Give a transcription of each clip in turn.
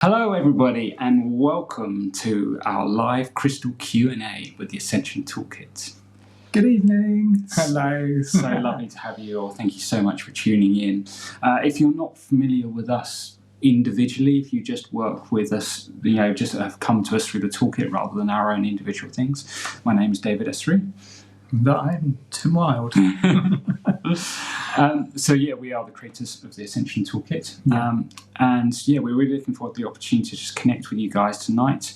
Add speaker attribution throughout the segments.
Speaker 1: Hello everybody and welcome to our live crystal Q&A with the Ascension Toolkit.
Speaker 2: Good evening. Hello.
Speaker 1: So lovely to have you all. Thank you so much for tuning in. If you're not familiar with us individually, if you just work with us, just have come to us through the toolkit rather than our own individual things, my name is David Esri.
Speaker 2: I'm Tim Wild.
Speaker 1: We are the creators of the Ascension Toolkit. We're really looking forward to the opportunity to just connect with you guys tonight,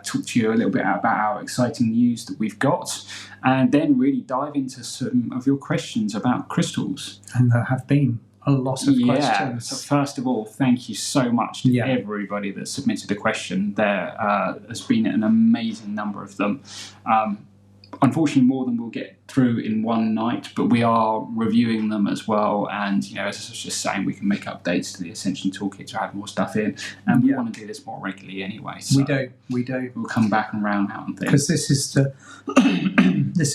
Speaker 1: talk to you a little bit about our exciting news that we've got, and then really dive into some of your questions about crystals.
Speaker 2: And there have been a lot of questions.
Speaker 1: So first of all, thank you so much to everybody that submitted a question. There has been an amazing number of them. Unfortunately, more than we'll get through in one night, but we are reviewing them as well. And, as I was just saying, we can make updates to the Ascension Toolkit to add more stuff in. And we want to do this more regularly anyway. So
Speaker 2: we do.
Speaker 1: We'll come back and round out and things.
Speaker 2: Because this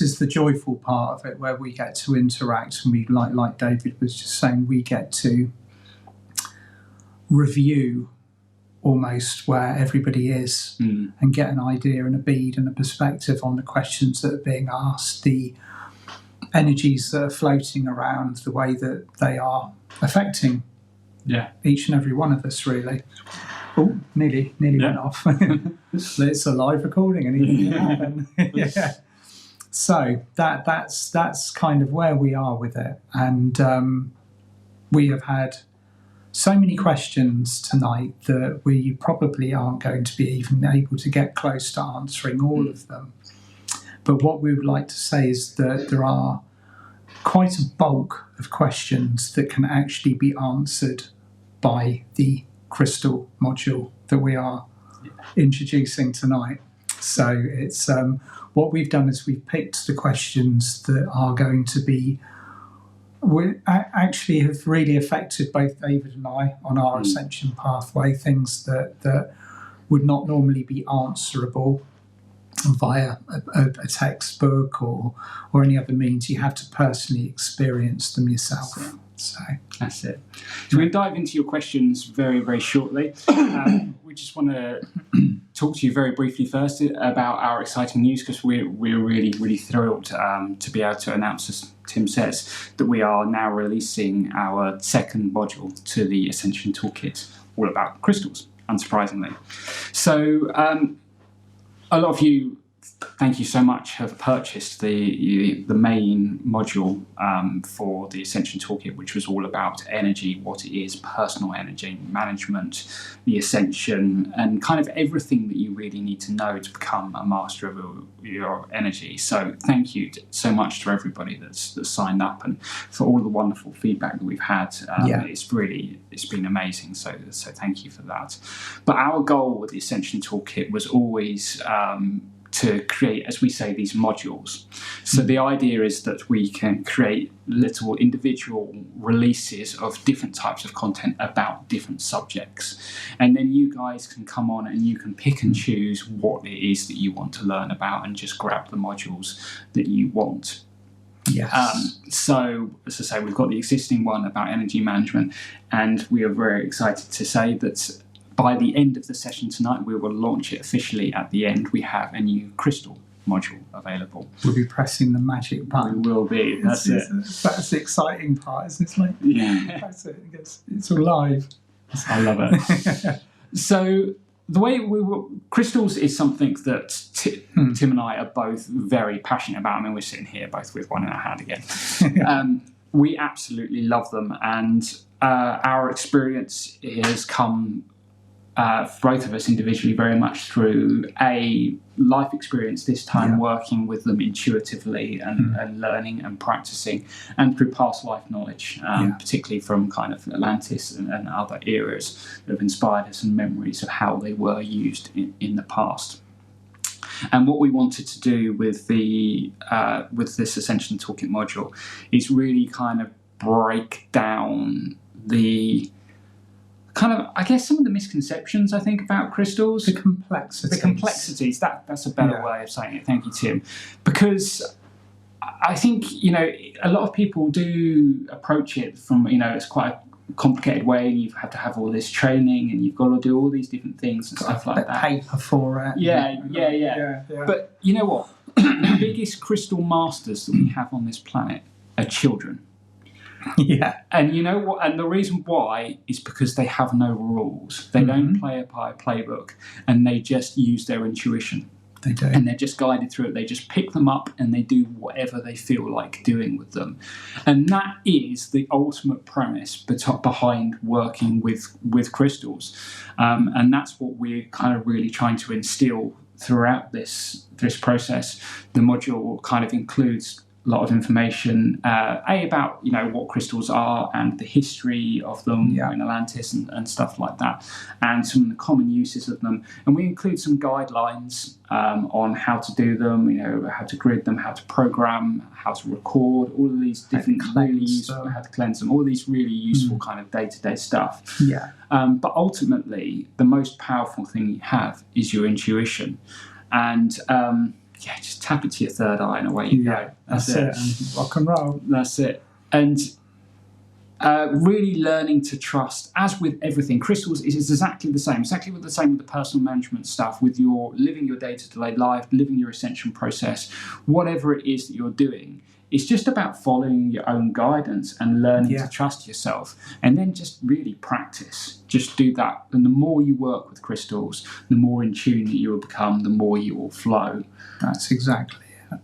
Speaker 2: is the joyful part of it, where we get to interact, and we, like David was just saying, we get to review almost where everybody is and get an idea and a bead and a perspective on the questions that are being asked, the energies that are floating around, the way that they are affecting each and every one of us, really. Oh, nearly went off. It's a live recording, anything can happen. So that's kind of where we are with it. And we have had so many questions tonight that we probably aren't going to be even able to get close to answering all of them. But what we would like to say is that there are quite a bulk of questions that can actually be answered by the crystal module that we are introducing tonight. So it's what we've done is we've picked the questions that are going to be actually have really affected both David and I on our Ascension pathway, things that would not normally be answerable via a textbook or any other means. You have to personally experience them yourself. So
Speaker 1: that's it. So we're going to dive into your questions very, very shortly. We just want to talk to you very briefly first about our exciting news, because we're really, really thrilled to be able to announce, as Tim says, that we are now releasing our second module to the Ascension Toolkit, all about crystals, unsurprisingly. So a lot of you, thank you so much, have purchased the main module for the Ascension Toolkit, which was all about energy, what it is, personal energy management, the ascension, and kind of everything that you really need to know to become a master of your energy. So thank you so much to everybody that's signed up, and for all the wonderful feedback that we've had. It's been amazing. So thank you for that. But our goal with the Ascension Toolkit was always to create, as we say, these modules. So the idea is that we can create little individual releases of different types of content about different subjects. And then you guys can come on and you can pick and choose what it is that you want to learn about and just grab the modules that you want.
Speaker 2: Yes.
Speaker 1: So, as I say, we've got the existing one about energy management, and we are very excited to say that by the end of the session tonight, we will launch it officially. At the end, we have a new crystal module available.
Speaker 2: We'll be pressing the magic button.
Speaker 1: We will be. That's it.
Speaker 2: That's the exciting part, isn't it? That's it. It's all live.
Speaker 1: I love it. So the way crystals is something that Tim and I are both very passionate about. I mean, we're sitting here both with one in our hand again. We absolutely love them, and our experience has come for both of us individually very much through a life experience, this time working with them intuitively and learning and practicing, and through past life knowledge, particularly from kind of Atlantis and other eras that have inspired us, and memories of how they were used in the past. And what we wanted to do with this Ascension Toolkit module is really kind of break down the kind of, I guess, some of the misconceptions, I think, about crystals.
Speaker 2: The complexities.
Speaker 1: That's a better way of saying it. Thank you, Tim. Because I think, a lot of people do approach it from, it's quite a complicated way, and you have to have all this training, and you've got to do all these different things and stuff like that.
Speaker 2: Paper for it.
Speaker 1: Yeah. But you know what? The biggest crystal masters that we have on this planet are children.
Speaker 2: Yeah.
Speaker 1: And you know what? And the reason why is because they have no rules. They don't play by a playbook, and they just use their intuition.
Speaker 2: They do.
Speaker 1: And they're just guided through it. They just pick them up and they do whatever they feel like doing with them. And that is the ultimate premise behind working with crystals. And that's what we're kind of really trying to instill throughout this process. The module kind of includes a lot of information, about what crystals are and the history of them in Atlantis and stuff like that, and some of the common uses of them. And we include some guidelines on how to do them, how to grid them, how to program, how to record, all of these different really useful, how to cleanse them, all these really useful kind of day-to-day stuff.
Speaker 2: Yeah.
Speaker 1: But ultimately, the most powerful thing you have is your intuition. And just tap into your third eye and away you go.
Speaker 2: That's it. And rock and roll.
Speaker 1: That's it. And really learning to trust, as with everything, crystals is exactly the same. Exactly the same with the personal management stuff, with your living your day-to-day life, living your ascension process, whatever it is that you're doing. It's just about following your own guidance and learning to trust yourself, and then just really practice. Just do that. And the more you work with crystals, the more in tune that you will become, the more you will flow.
Speaker 2: That's exactly it.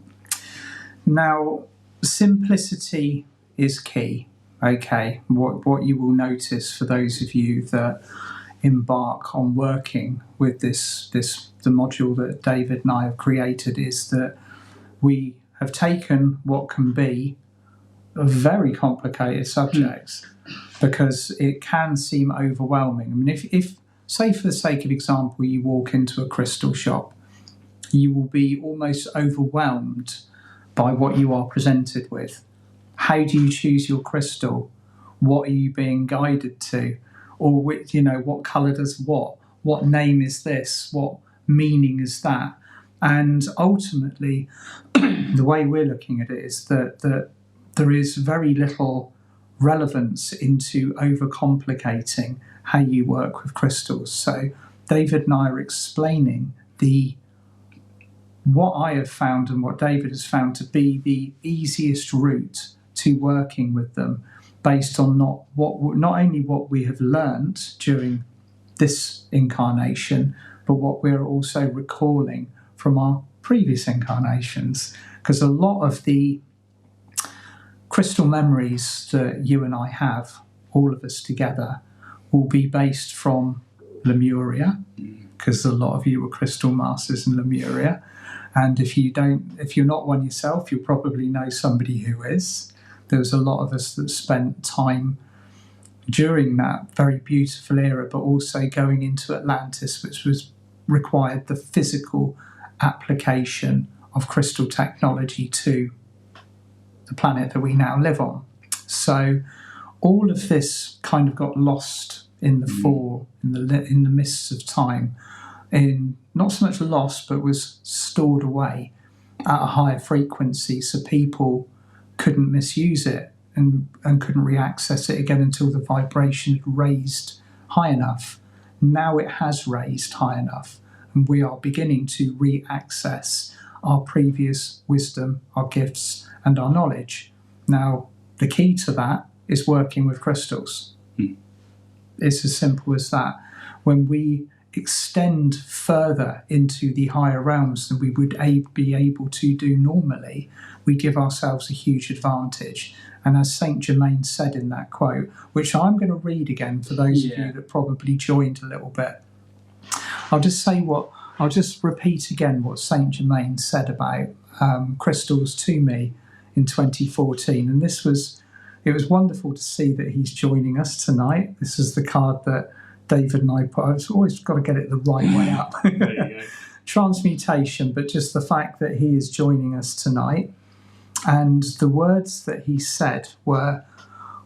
Speaker 2: Now, simplicity is key. Okay, what you will notice for those of you that embark on working with the module that David and I have created is that we have taken what can be very complicated subjects because it can seem overwhelming. I mean, if say for the sake of example, you walk into a crystal shop, you will be almost overwhelmed by what you are presented with. How do you choose your crystal? What are you being guided to? Or what colour does what? What name is this? What meaning is that? And ultimately, the way we're looking at it is that there is very little relevance into overcomplicating how you work with crystals. So David and I are explaining what I have found and what David has found to be the easiest route to working with them, based on not only what we have learnt during this incarnation, but what we're also recalling from our previous incarnations. Because a lot of the crystal memories that you and I have, all of us together, will be based from Lemuria, because a lot of you were crystal masters in Lemuria. And if you're not one yourself, you'll probably know somebody who is. There was a lot of us that spent time during that very beautiful era, but also going into Atlantis, which required the physical application of crystal technology to the planet that we now live on. So all of this kind of got lost in the mists of time, in not so much lost, but was stored away at a higher frequency, so people couldn't misuse it and couldn't re-access it again until the vibration had raised high enough. Now it has raised high enough, and we are beginning to re-access our previous wisdom, our gifts, and our knowledge. Now, the key to that is working with crystals. It's as simple as that. When we extend further into the higher realms than we would be able to do normally, we give ourselves a huge advantage. And as Saint Germain said in that quote, which I'm going to read again for those of you that probably joined a little bit, I'll just repeat again what Saint Germain said about crystals to me in 2014. And it was wonderful to see that he's joining us tonight. This is the card that David and I put. I've always got to get it the right way up.
Speaker 1: There you go.
Speaker 2: Transmutation, but just the fact that he is joining us tonight. And the words that he said were,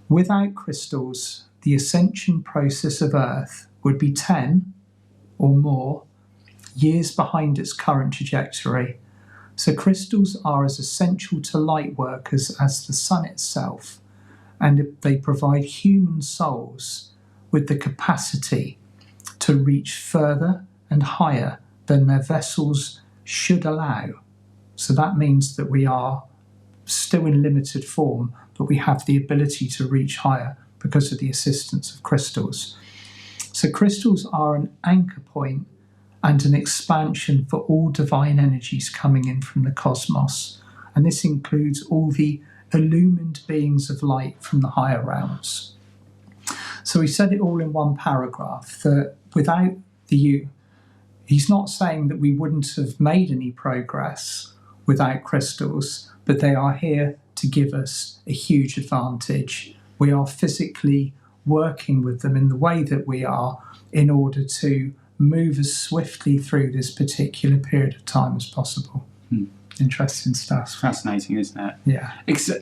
Speaker 2: without crystals, the ascension process of Earth would be 10 or more years behind its current trajectory. So crystals are as essential to light workers as the sun itself, and they provide human souls with the capacity to reach further and higher than their vessels should allow. So that means that we are still in limited form, but we have the ability to reach higher because of the assistance of crystals. So crystals are an anchor point and an expansion for all divine energies coming in from the cosmos. And this includes all the illumined beings of light from the higher realms. So he said it all in one paragraph, that without he's not saying that we wouldn't have made any progress without crystals, but they are here to give us a huge advantage. We are physically working with them in the way that we are in order to move as swiftly through this particular period of time as possible. Interesting stuff.
Speaker 1: Fascinating, isn't it?
Speaker 2: Yeah.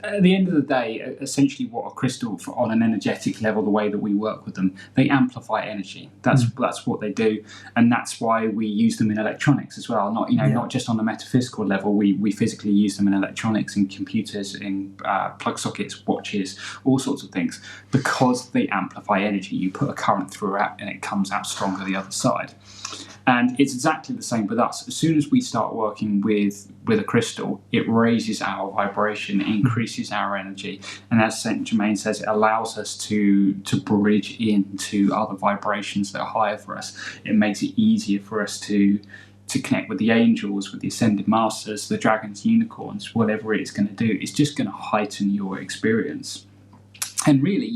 Speaker 1: At the end of the day, essentially what a crystal, on an energetic level, the way that we work with them, they amplify energy. That's what they do, and that's why we use them in electronics as well. Not just on a metaphysical level. We physically use them in electronics, in computers, in plug sockets, watches, all sorts of things, because they amplify energy. You put a current through it, and it comes out stronger the other side. And it's exactly the same with us. As soon as we start working with a crystal, it raises our vibration, it increases our energy, and as St. Germain says, it allows us to bridge into other vibrations that are higher for us. It makes it easier for us to connect with the angels, with the ascended masters, the dragons, unicorns, whatever it's going to do. It's just going to heighten your experience. And really,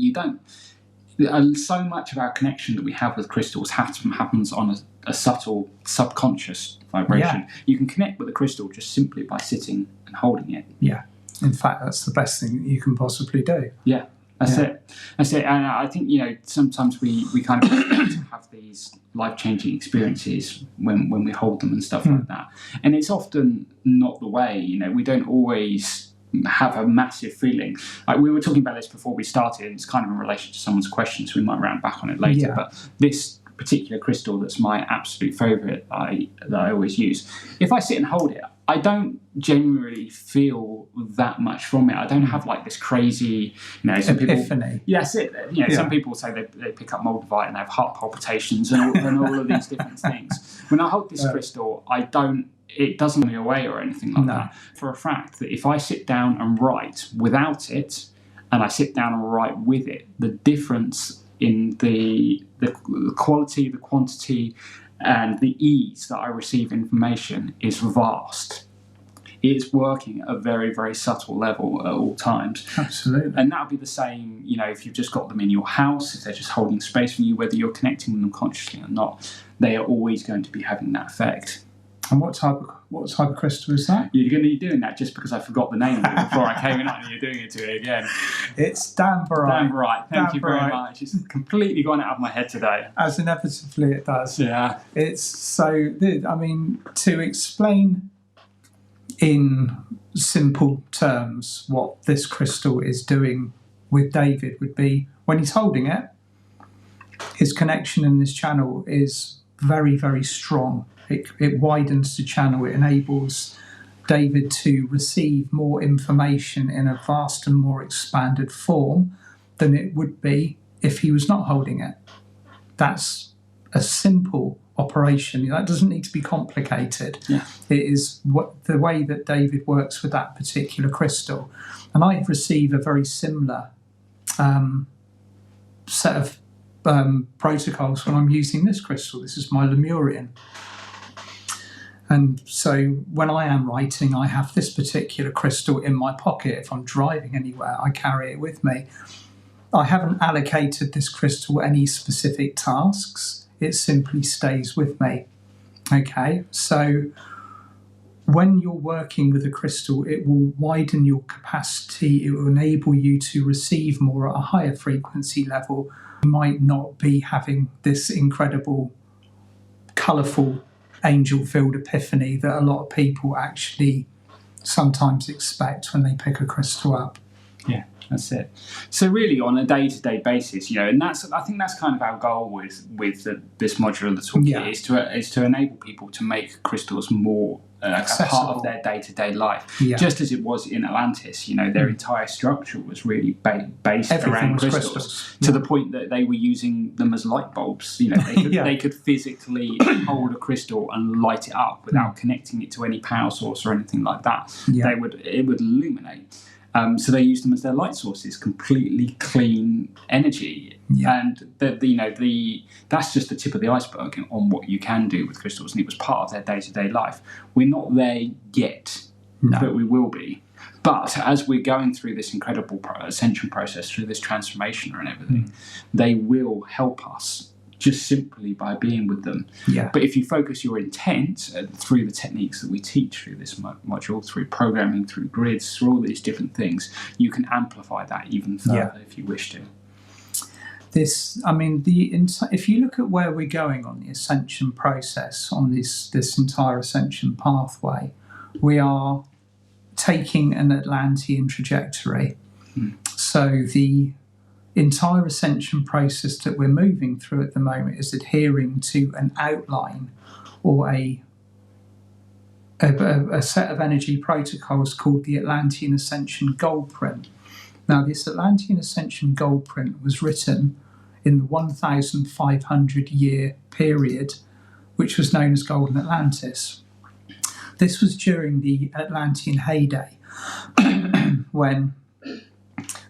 Speaker 1: so much of our connection that we have with crystals happens on a subtle subconscious vibration. Yeah. You can connect with a crystal just simply by sitting and holding it.
Speaker 2: Yeah. In fact, that's the best thing that you can possibly do.
Speaker 1: Yeah. That's it. And I think, sometimes we kind of have these life-changing experiences when we hold them and stuff like that. And it's often not the way, we don't always have a massive feeling. Like we were talking about this before we started, and it's kind of in relation to someone's question, so we might round back on it later. Yeah. But this particular crystal that's my absolute favourite that I always use, if I sit and hold it, I don't generally feel that much from it. I don't have like this crazy, some
Speaker 2: epiphany.
Speaker 1: People, some people say they pick up moldavite and they have heart palpitations and all of these different things. When I hold this crystal, it doesn't blow me away or anything like that. For a fact that if I sit down and write without it, and I sit down and write with it, the difference in the quality, the quantity, and the ease that I receive information is vast. It's working at a very, very subtle level at all times.
Speaker 2: Absolutely.
Speaker 1: And that'll be the same, if you've just got them in your house, if they're just holding space for you, whether you're connecting with them consciously or not, they are always going to be having that effect.
Speaker 2: And what type of crystal is that?
Speaker 1: You're going to be doing that just because I forgot the name of it before I came in and you're doing it to it again.
Speaker 2: It's Danburite.
Speaker 1: Danburite. Thank you very much. It's completely gone out of my head today.
Speaker 2: As inevitably it does.
Speaker 1: Yeah.
Speaker 2: It's so, to explain in simple terms what this crystal is doing with David would be, when he's holding it, his connection in this channel is very, very strong. It widens the channel. It enables David to receive more information in a vast and more expanded form than it would be if he was not holding it. That's a simple operation. That doesn't need to be complicated. Yeah. It is the way that David works with that particular crystal. And I receive a very similar set of protocols when I'm using this crystal. This is my Lemurian. And so when I am writing, I have this particular crystal in my pocket. If I'm driving anywhere, I carry it with me. I haven't allocated this crystal any specific tasks. It simply stays with me. Okay, so when you're working with a crystal, it will widen your capacity. It will enable you to receive more at a higher frequency level. You might not be having this incredible, colourful, angel-filled epiphany that a lot of people actually sometimes expect when they pick a crystal up.
Speaker 1: Yeah, that's it. So really, on a day-to-day basis, and I think that's kind of our goal with this module of the toolkit is to enable people to make crystals more a part of their day-to-day life, just as it was in Atlantis. Their entire structure was really based around crystals. To the point that they were using them as light bulbs. They could physically hold a crystal and light it up without connecting it to any power source or anything like that. It would illuminate. So they used them as their light sources, completely clean energy. And that's just the tip of the iceberg on what you can do with crystals, and it was part of their day-to-day life. We're not there yet, but we will be. But as we're going through this incredible ascension process, through this transformation and everything, they will help us just simply by being with them. But if you focus your intent through the techniques that we teach through this module, through programming, through grids, through all these different things, you can amplify that even further if you wish to.
Speaker 2: If you look at where we're going on the ascension process, on this entire ascension pathway, we are taking an Atlantean trajectory. So the entire ascension process that we're moving through at the moment is adhering to an outline or a set of energy protocols called the Atlantean Ascension Gold Print. Now, this Atlantean Ascension Gold Print was written in the 1,500 year period, which was known as Golden Atlantis. This was during the Atlantean heyday, when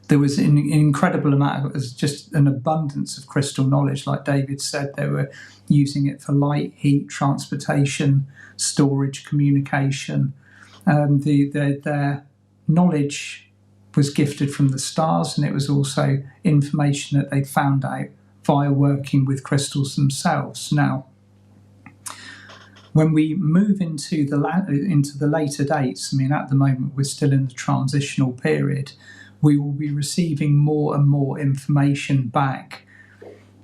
Speaker 2: there was an incredible amount, just an abundance of crystal knowledge. Like David said, they were using it for light, heat, transportation, storage, communication. Their knowledge was gifted from the stars, and it was also information that they found out via working with crystals themselves. Now, when we move into the later dates, at the moment we're still in the transitional period, we will be receiving more and more information back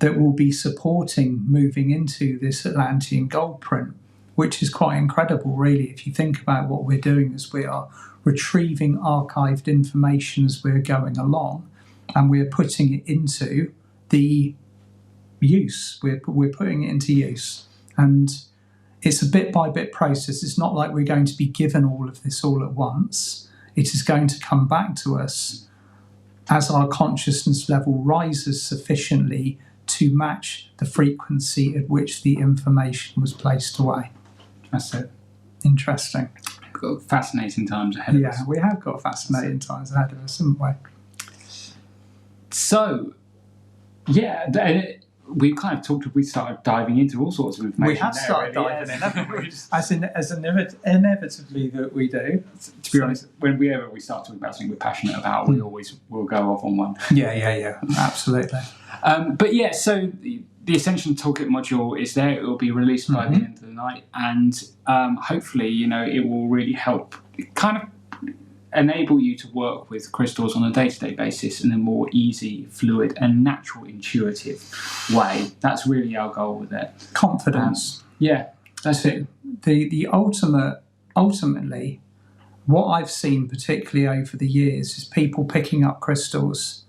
Speaker 2: that will be supporting moving into this Atlantean gold print, which is quite incredible, really, if you think about what we're doing, as we are retrieving archived information as we're going along, and we're putting it into the use. We're putting it into use. And it's a bit-by-bit process. It's not like we're going to be given all of this all at once. It is going to come back to us as our consciousness level rises sufficiently to match the frequency at which the information was placed away.
Speaker 1: That's it.
Speaker 2: Interesting.
Speaker 1: We've got fascinating times ahead of us.
Speaker 2: Yeah, we have got fascinating times ahead of us, haven't we?
Speaker 1: So, we kind of we started diving into all sorts of information.
Speaker 2: We have started diving in, haven't we? as inevitably that we do.
Speaker 1: To be honest, whenever we start talking about something we're passionate about, we always will go off on one.
Speaker 2: Yeah, absolutely.
Speaker 1: So the Ascension Toolkit module is there. It will be released by the end of the night, and hopefully, it will really help kind of enable you to work with crystals on a day-to-day basis in a more easy, fluid, and natural, intuitive way. That's really our goal with it.
Speaker 2: Confidence.
Speaker 1: That's it.
Speaker 2: The ultimately, what I've seen, particularly over the years, is people picking up crystals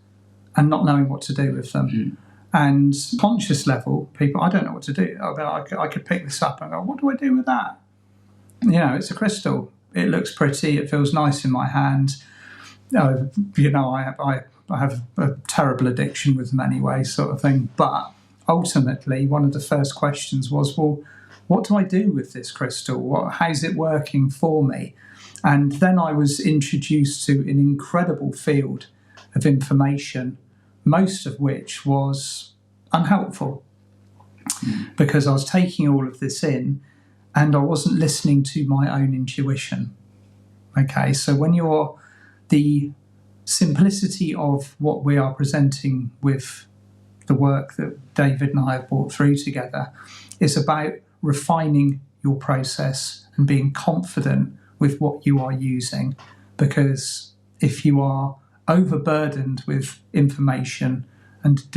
Speaker 2: and not knowing what to do with them. And conscious level, people, I don't know what to do. I could pick this up and go, what do I do with that? It's a crystal. It looks pretty. It feels nice in my hand. I have a terrible addiction with them anyway, sort of thing. But ultimately, one of the first questions was, well, what do I do with this crystal? How's it working for me? And then I was introduced to an incredible field of information, most of which was unhelpful, because I was taking all of this in and I wasn't listening to my own intuition. Okay, so when the simplicity of what we are presenting with the work that David and I have brought through together is about refining your process and being confident with what you are using, because if you are overburdened with information and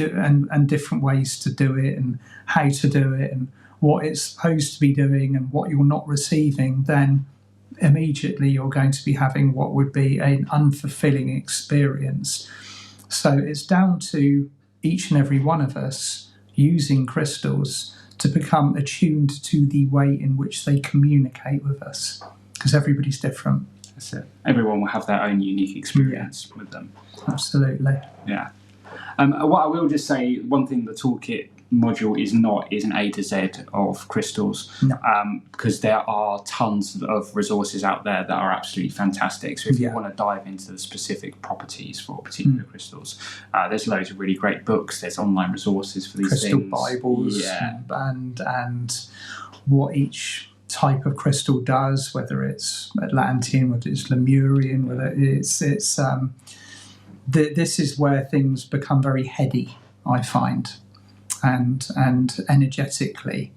Speaker 2: different ways to do it and how to do it and what it's supposed to be doing and what you're not receiving, then immediately you're going to be having what would be an unfulfilling experience. So it's down to each and every one of us using crystals to become attuned to the way in which they communicate with us, because everybody's different.
Speaker 1: That's it. Everyone will have their own unique experience with them.
Speaker 2: Absolutely.
Speaker 1: Yeah. What I will just say, one thing the toolkit module is an A to Z of crystals,
Speaker 2: No.
Speaker 1: because there are tons of resources out there that are absolutely fantastic. So if you want to dive into the specific properties for particular crystals, there's loads of really great books. There's online resources for these
Speaker 2: Crystal
Speaker 1: things.
Speaker 2: Bibles, and what each type of crystal does, whether it's Atlantean, whether it's Lemurian, whether it's this is where things become very heady, I find. And energetically,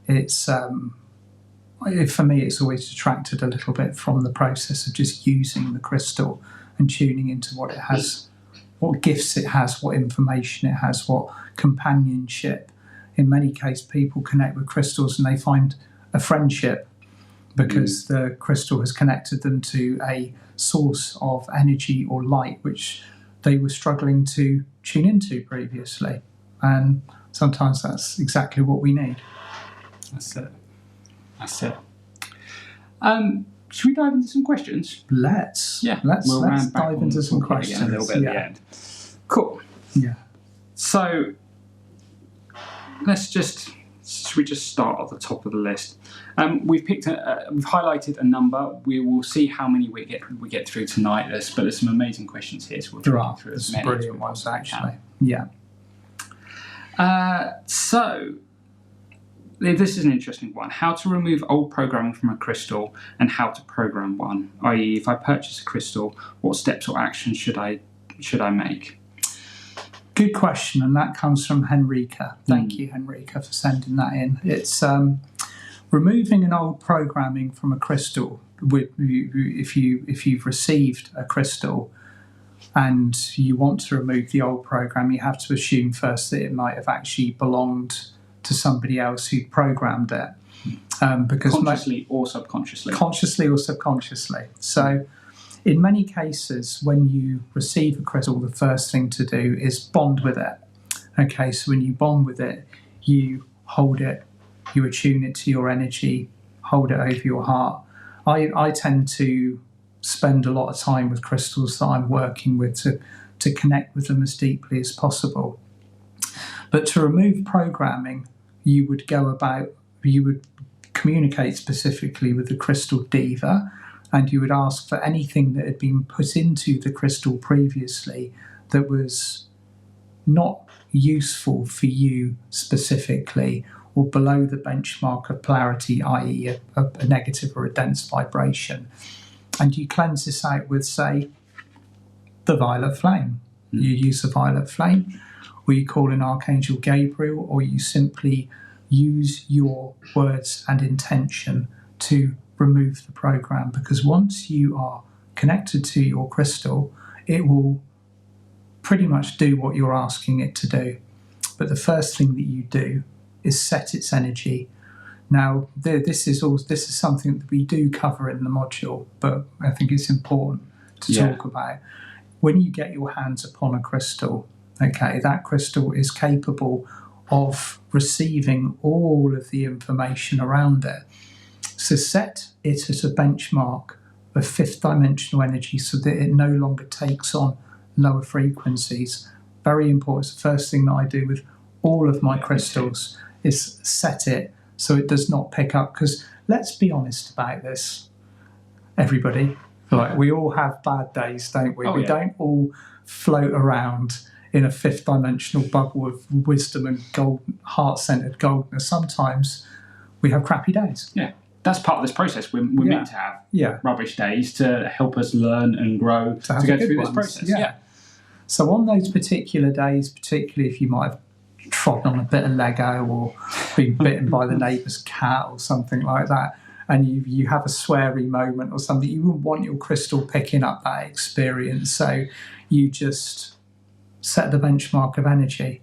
Speaker 2: it's for me, it's always detracted a little bit from the process of just using the crystal and tuning into what it has, what gifts it has, what information it has, what companionship. In many cases, people connect with crystals and they find a friendship because the crystal has connected them to a source of energy or light which they were struggling to tune into previously. And sometimes that's exactly what we need.
Speaker 1: That's it. Should we dive into some questions?
Speaker 2: Let's
Speaker 1: We'll round back
Speaker 2: dive
Speaker 1: on
Speaker 2: into some
Speaker 1: toolkit
Speaker 2: questions.
Speaker 1: again a little bit at the end. Cool.
Speaker 2: Yeah.
Speaker 1: So should we just start at the top of the list? We've highlighted a number. We will see how many we get through tonight. But there's some amazing questions here, so we'll try through as many.
Speaker 2: Brilliant ones, actually. Yeah.
Speaker 1: So this is an interesting one. How to remove old programming from a crystal and how to program one. I.e., if I purchase a crystal, what steps or actions should I make?
Speaker 2: Good question, and that comes from Henrika. Thank you, Henrika, for sending that in. It's removing an old programming from a crystal. If you've received a crystal and you want to remove the old program, you have to assume first that it might have actually belonged to somebody else who programmed it. Because
Speaker 1: consciously or subconsciously.
Speaker 2: Consciously or subconsciously. So in many cases, when you receive a crystal, the first thing to do is bond with it. Okay, so when you bond with it, you hold it, you attune it to your energy, hold it over your heart. I tend to spend a lot of time with crystals that I'm working with to connect with them as deeply as possible. But to remove programming, you would communicate specifically with the crystal diva, and you would ask for anything that had been put into the crystal previously that was not useful for you specifically, or below the benchmark of polarity, i.e. a negative or a dense vibration. And you cleanse this out with, say, the violet flame. You use the violet flame, or you call in Archangel Gabriel, or you simply use your words and intention to remove the program. Because once you are connected to your crystal, it will pretty much do what you're asking it to do. But the first thing that you do is set its energy. Now, this is something that we do cover in the module, but I think it's important to talk about. When you get your hands upon a crystal, okay, that crystal is capable of receiving all of the information around it. So set it as a benchmark of fifth dimensional energy so that it no longer takes on lower frequencies. Very important. It's the first thing that I do with all of my crystals is set it so it does not pick up. Because let's be honest about this, everybody. Like, we all have bad days, don't we? We don't all float around in a fifth dimensional bubble of wisdom and heart-centered goldness. Sometimes we have crappy days.
Speaker 1: Yeah. That's part of this process. We're meant to have rubbish days to help us learn and grow to go through this process. Yeah.
Speaker 2: So on those particular days, particularly if you might have trodden on a bit of Lego or been bitten by the neighbour's cat or something like that, and you have a sweary moment or something, you wouldn't want your crystal picking up that experience. So you just set the benchmark of energy.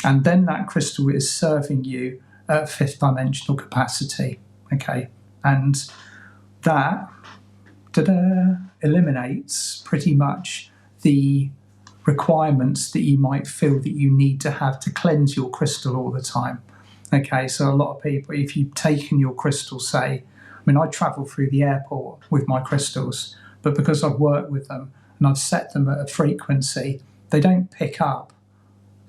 Speaker 2: And then that crystal is serving you at fifth dimensional capacity. Okay. And that eliminates pretty much the requirements that you might feel that you need to have to cleanse your crystal all the time. Okay, so a lot of people, if you've taken your crystals, say, I mean, I travel through the airport with my crystals, but because I've worked with them and I've set them at a frequency, they don't pick up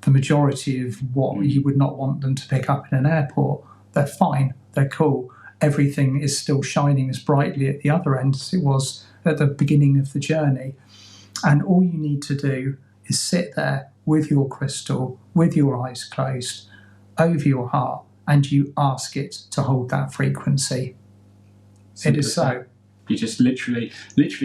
Speaker 2: the majority of what you would not want them to pick up in an airport. They're fine, they're cool. Everything is still shining as brightly at the other end as it was at the beginning of the journey. And all you need to do is sit there with your crystal, with your eyes closed, over your heart, and you ask it to hold that frequency. It is so.
Speaker 1: You just literally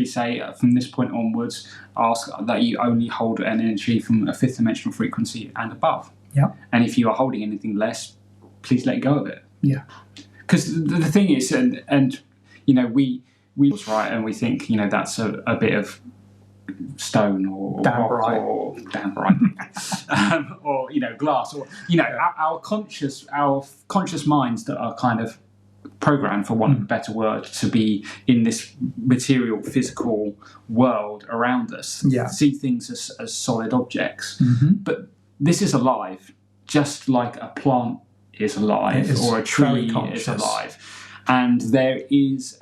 Speaker 1: say, from this point onwards, ask that you only hold an energy from a fifth dimensional frequency and above.
Speaker 2: Yeah.
Speaker 1: And if you are holding anything less, please let go of it.
Speaker 2: Yeah.
Speaker 1: Because the thing is, and you know, we right, and we think, you know, that's a bit of stone or rock or downright, or, you know, glass, or, you know, our conscious minds that are kind of programmed, for want of a better word, to be in this material, physical world around us, see things as solid objects. But this is alive, just like a plant is alive, or a tree is alive. And there is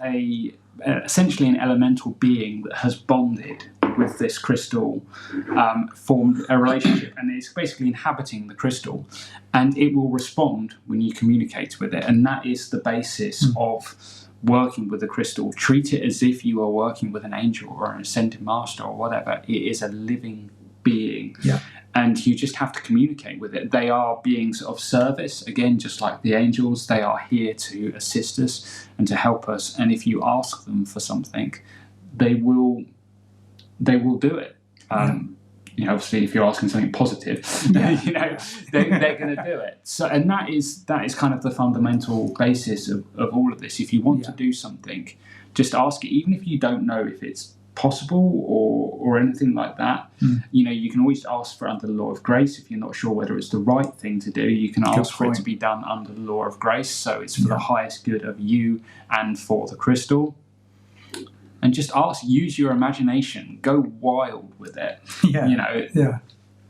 Speaker 1: essentially an elemental being that has bonded with this crystal, formed a relationship, and it's basically inhabiting the crystal, and it will respond when you communicate with it. And that is the basis of working with the crystal. Treat it as if you are working with an angel or an ascended master or whatever. It is a living being. And you just have to communicate with it. They are beings of service, again, just like the angels. They are here to assist us and to help us. And if you ask them for something, they will do it. You know, obviously, if you're asking something positive, you know, they're going to do it. So, and that is kind of the fundamental basis of all of this. If you want to do something, just ask it, even if you don't know if it's possible or anything like that. You know, you can always ask for under the law of grace. If you're not sure whether it's the right thing to do, you can ask for it to be done under the law of grace, so it's for the highest good of you and for the crystal. And just ask, use your imagination, go wild with it. You know,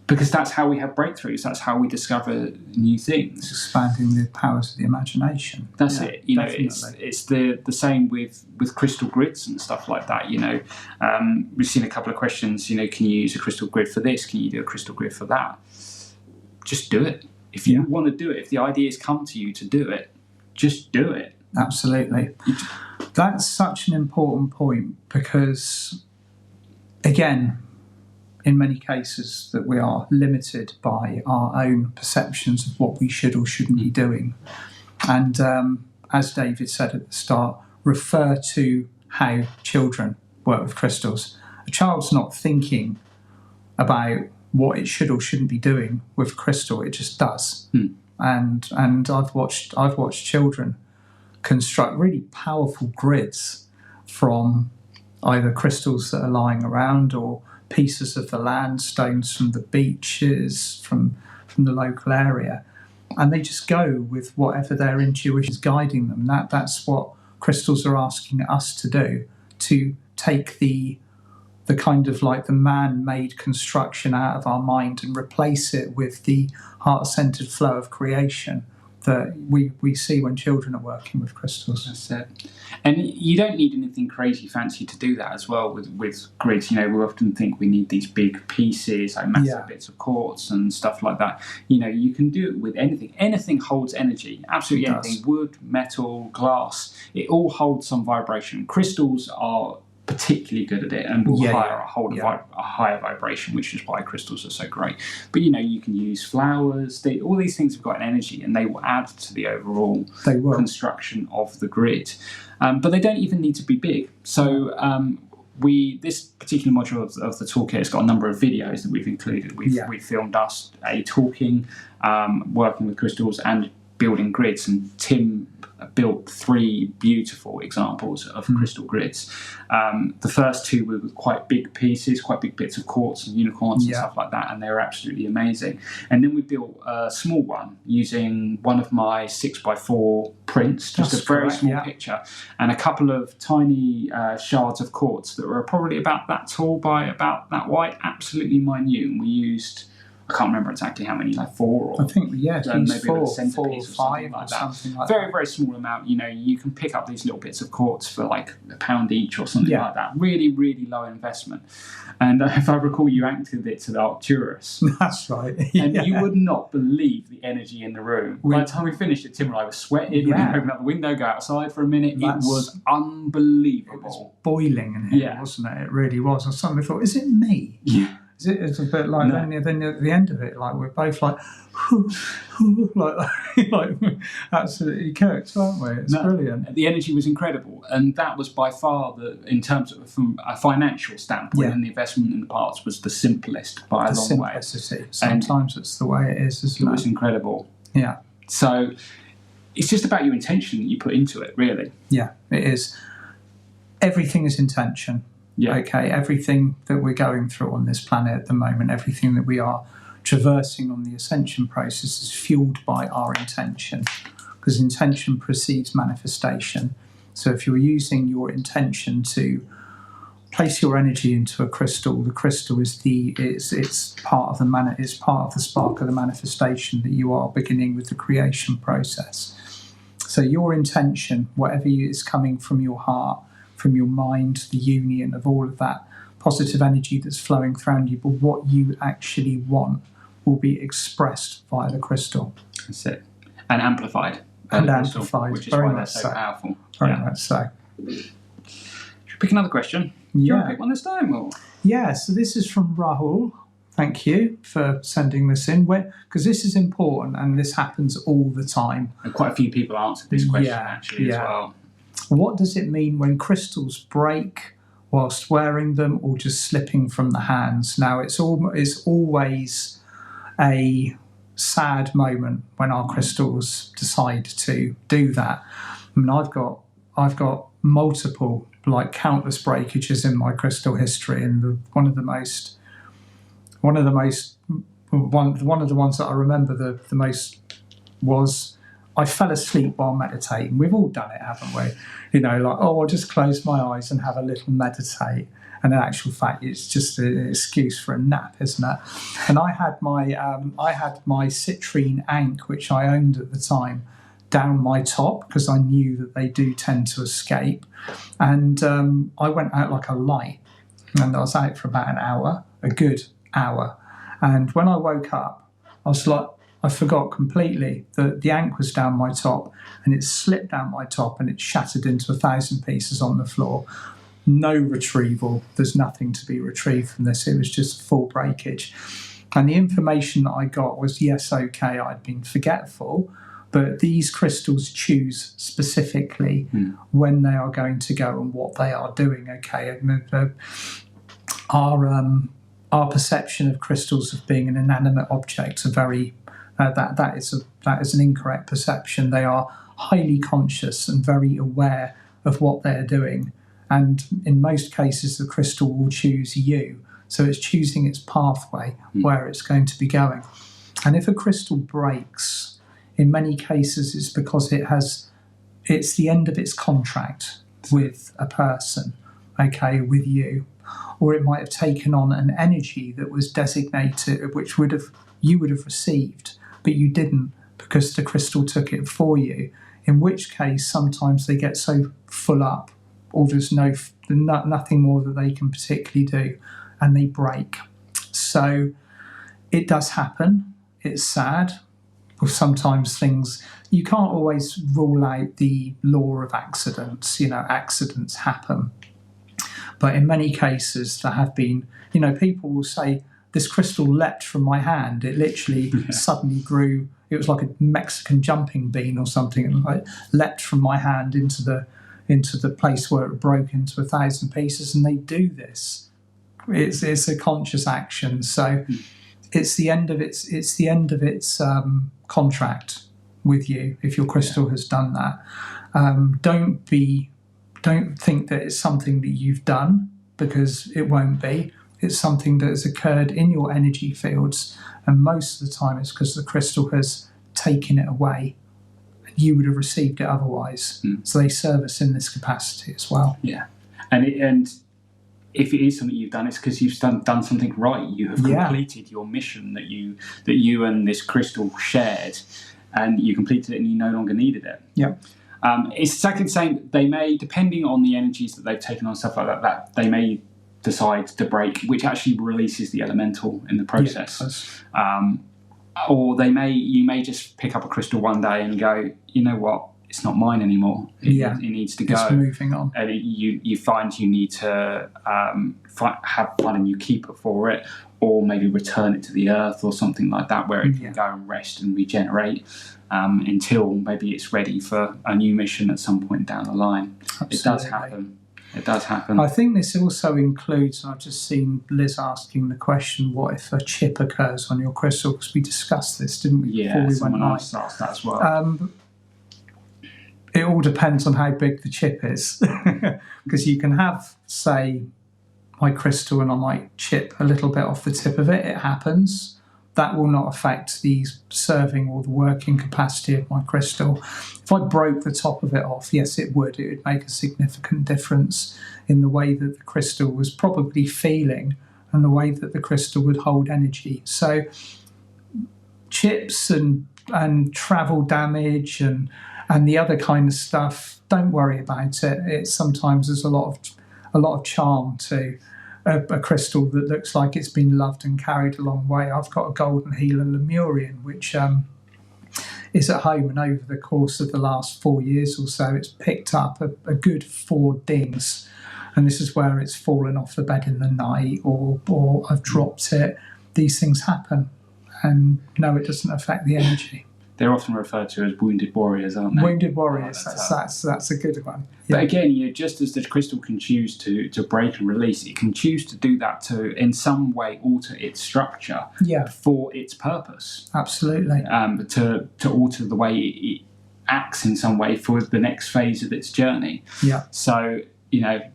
Speaker 1: because that's how we have breakthroughs. That's how we discover new things.
Speaker 2: It's expanding the powers of the imagination.
Speaker 1: That's it. You know, it's the same with crystal grids and stuff like that. You know, we've seen a couple of questions. You know, can you use a crystal grid for this? Can you do a crystal grid for that? Just do it. If you want to do it, if the ideas come to you to do it, just do it.
Speaker 2: Absolutely. That's such an important point, because, again, in many cases that we are limited by our own perceptions of what we should or shouldn't be doing. And as David said at the start, refer to how children work with crystals. A child's not thinking about what it should or shouldn't be doing with crystal, it just does. And I've watched children construct really powerful grids from either crystals that are lying around or pieces of the land, stones from the beaches, from the local area, and they just go with whatever their intuition is guiding them. That's what crystals are asking us to do, to take the kind of like the man-made construction out of our mind and replace it with the heart-centered flow of creation that we see when children are working with crystals.
Speaker 1: That's it. And you don't need anything crazy fancy to do that as well with grids. You know, we often think we need these big pieces, like massive bits of quartz and stuff like that. You know, you can do it with anything. Anything holds energy, absolutely anything. Wood, metal, glass, it all holds some vibration. Crystals are particularly good at it and will hold a higher vibration, which is why crystals are so great. But, you know, you can use flowers. All these things have got an energy, and they will add to the overall construction of the grid. But they don't even need to be big. So this particular module of the toolkit has got a number of videos that we've included. We've filmed us talking, working with crystals and building grids, and Tim built 3 beautiful examples of crystal grids. The first 2 were quite big pieces, quite big bits of quartz and unicorns and stuff like that, and they were absolutely amazing. And then we built a small one using one of my 6x4 prints, just a very small picture, and a couple of tiny shards of quartz that were probably about that tall by about that wide, absolutely minute. And we used I can't remember exactly how many, like 4 or
Speaker 2: I think, yeah,
Speaker 1: maybe
Speaker 2: four
Speaker 1: a
Speaker 2: or
Speaker 1: centerpiece or
Speaker 2: five
Speaker 1: something like
Speaker 2: or
Speaker 1: that.
Speaker 2: something like
Speaker 1: Very,
Speaker 2: that.
Speaker 1: very small amount. You know, you can pick up these little bits of quartz for like £1 each or something like that. Really, really low investment. And if I recall, you acted it to the Arcturus.
Speaker 2: That's right.
Speaker 1: And you would not believe the energy in the room. By the time we finished it, Tim and I were sweating. We opened up the window, go outside for a minute. It was unbelievable.
Speaker 2: It was boiling in here, wasn't it? It really was. I suddenly thought, is it me?
Speaker 1: Yeah.
Speaker 2: It's a bit like, then at the end of it, like, we're both like, like absolutely cooked, aren't we? It's brilliant.
Speaker 1: The energy was incredible, and that was by far, in terms of from a financial standpoint, and the investment in the parts was the simplest by a long way.
Speaker 2: Sometimes it's the way it is, isn't it?
Speaker 1: It was incredible.
Speaker 2: Yeah.
Speaker 1: So it's just about your intention that you put into it, really.
Speaker 2: Yeah, it is. Everything is intention.
Speaker 1: Yeah.
Speaker 2: Okay, everything that we're going through on this planet at the moment, everything that we are traversing on the ascension process is fueled by our intention, because intention precedes manifestation. So if you're using your intention to place your energy into a crystal, the crystal is it's part of the spark of the manifestation that you are beginning with the creation process. So your intention, whatever is coming from your heart, from your mind, the union of all of that positive energy that's flowing around you, but what you actually want will be expressed via the crystal.
Speaker 1: That's it. And amplified. Which is why they're so powerful.
Speaker 2: Very much so.
Speaker 1: Should we pick another question? Do you want to pick one this time? Or?
Speaker 2: Yeah, so this is from Rahul. Thank you for sending this in, because this is important and this happens all the time.
Speaker 1: And quite a few people answered this question as well.
Speaker 2: What does it mean when crystals break whilst wearing them or just slipping from the hands? Now, it's always a sad moment when our crystals decide to do that. I mean, I've got multiple, like countless breakages in my crystal history, and one of the ones that I remember the most was I fell asleep while meditating. We've all done it, haven't we? You know, like, I'll just close my eyes and have a little meditate. And in actual fact, it's just an excuse for a nap, isn't it? And I had my citrine ankh, which I owned at the time, down my top because I knew that they do tend to escape. And I went out like a light, and I was out for about a good hour. And when I woke up, I was like, I forgot completely that the ankh was down my top, and it slipped down my top and it shattered into 1,000 pieces on the floor. No retrieval. There's nothing to be retrieved from this. It was just full breakage. And the information that I got was, yes, okay, I'd been forgetful, but these crystals choose specifically when they are going to go and what they are doing, okay? Our perception of crystals as being an inanimate object are very... that is an incorrect perception. They are highly conscious and very aware of what they're doing. And in most cases, the crystal will choose you. So it's choosing its pathway, where it's going to be going. And if a crystal breaks, in many cases, it's because it's the end of its contract with a person, okay, with you. Or it might have taken on an energy that was designated, which you would have received, but you didn't because the crystal took it for you, in which case sometimes they get so full up or there's nothing more that they can particularly do, and they break. So it does happen. It's sad. Sometimes things, you can't always rule out the law of accidents. You know, accidents happen. But in many cases there have been, people will say, this crystal leapt from my hand. It literally suddenly grew. It was like a Mexican jumping bean or something. And like leapt from my hand into the place where it broke into 1,000 pieces. And they do this. It's a conscious action. So it's the end of its contract with you if your crystal has done that. Don't think that it's something that you've done, because it won't be. It's something that has occurred in your energy fields, and most of the time it's because the crystal has taken it away. You would have received it otherwise. So they serve us in this capacity as well.
Speaker 1: Yeah, and if it is something you've done, it's because you've done something right. You have completed your mission that you and this crystal shared, and you completed it, and you no longer needed it.
Speaker 2: Yeah.
Speaker 1: It's exactly the same. They may, depending on the energies that they've taken on, stuff like that, they may decide to break, which actually releases the elemental in the process. Or you may just pick up a crystal one day and go, you know what, it's not mine anymore. It needs to go.
Speaker 2: It's moving on.
Speaker 1: And you find you need to have find a new keeper for it, or maybe return it to the earth or something like that, where it can go and rest and regenerate until maybe it's ready for a new mission at some point down the line. Absolutely. It does happen. It does happen.
Speaker 2: I think this also includes, and I've just seen Liz asking the question, what if a chip occurs on your crystal? Because we discussed this, didn't we, before we went live?
Speaker 1: Else asked that as well.
Speaker 2: It all depends on how big the chip is. Because you can have, say, my crystal and I might chip a little bit off the tip of it. It happens. That will not affect the serving or the working capacity of my crystal. If I broke the top of it off, yes, it would. It would make a significant difference in the way that the crystal was probably feeling and the way that the crystal would hold energy. So chips and travel damage and the other kind of stuff, don't worry about it. It sometimes there's a lot of charm to a crystal that looks like it's been loved and carried a long way. I've got a golden healer Lemurian, which is at home, and over the course of the last 4 years or so, it's picked up a good 4 dings. And this is where it's fallen off the bed in the night, or I've dropped it. These things happen, and no, it doesn't affect the energy.
Speaker 1: They're often referred to as wounded warriors, aren't they?
Speaker 2: Wounded warriors, that's a good one. Yeah.
Speaker 1: But again, just as the crystal can choose to break and release, it can choose to do that to, in some way, alter its structure for its purpose.
Speaker 2: Absolutely.
Speaker 1: To alter the way it acts in some way for the next phase of its journey. Yeah. So, and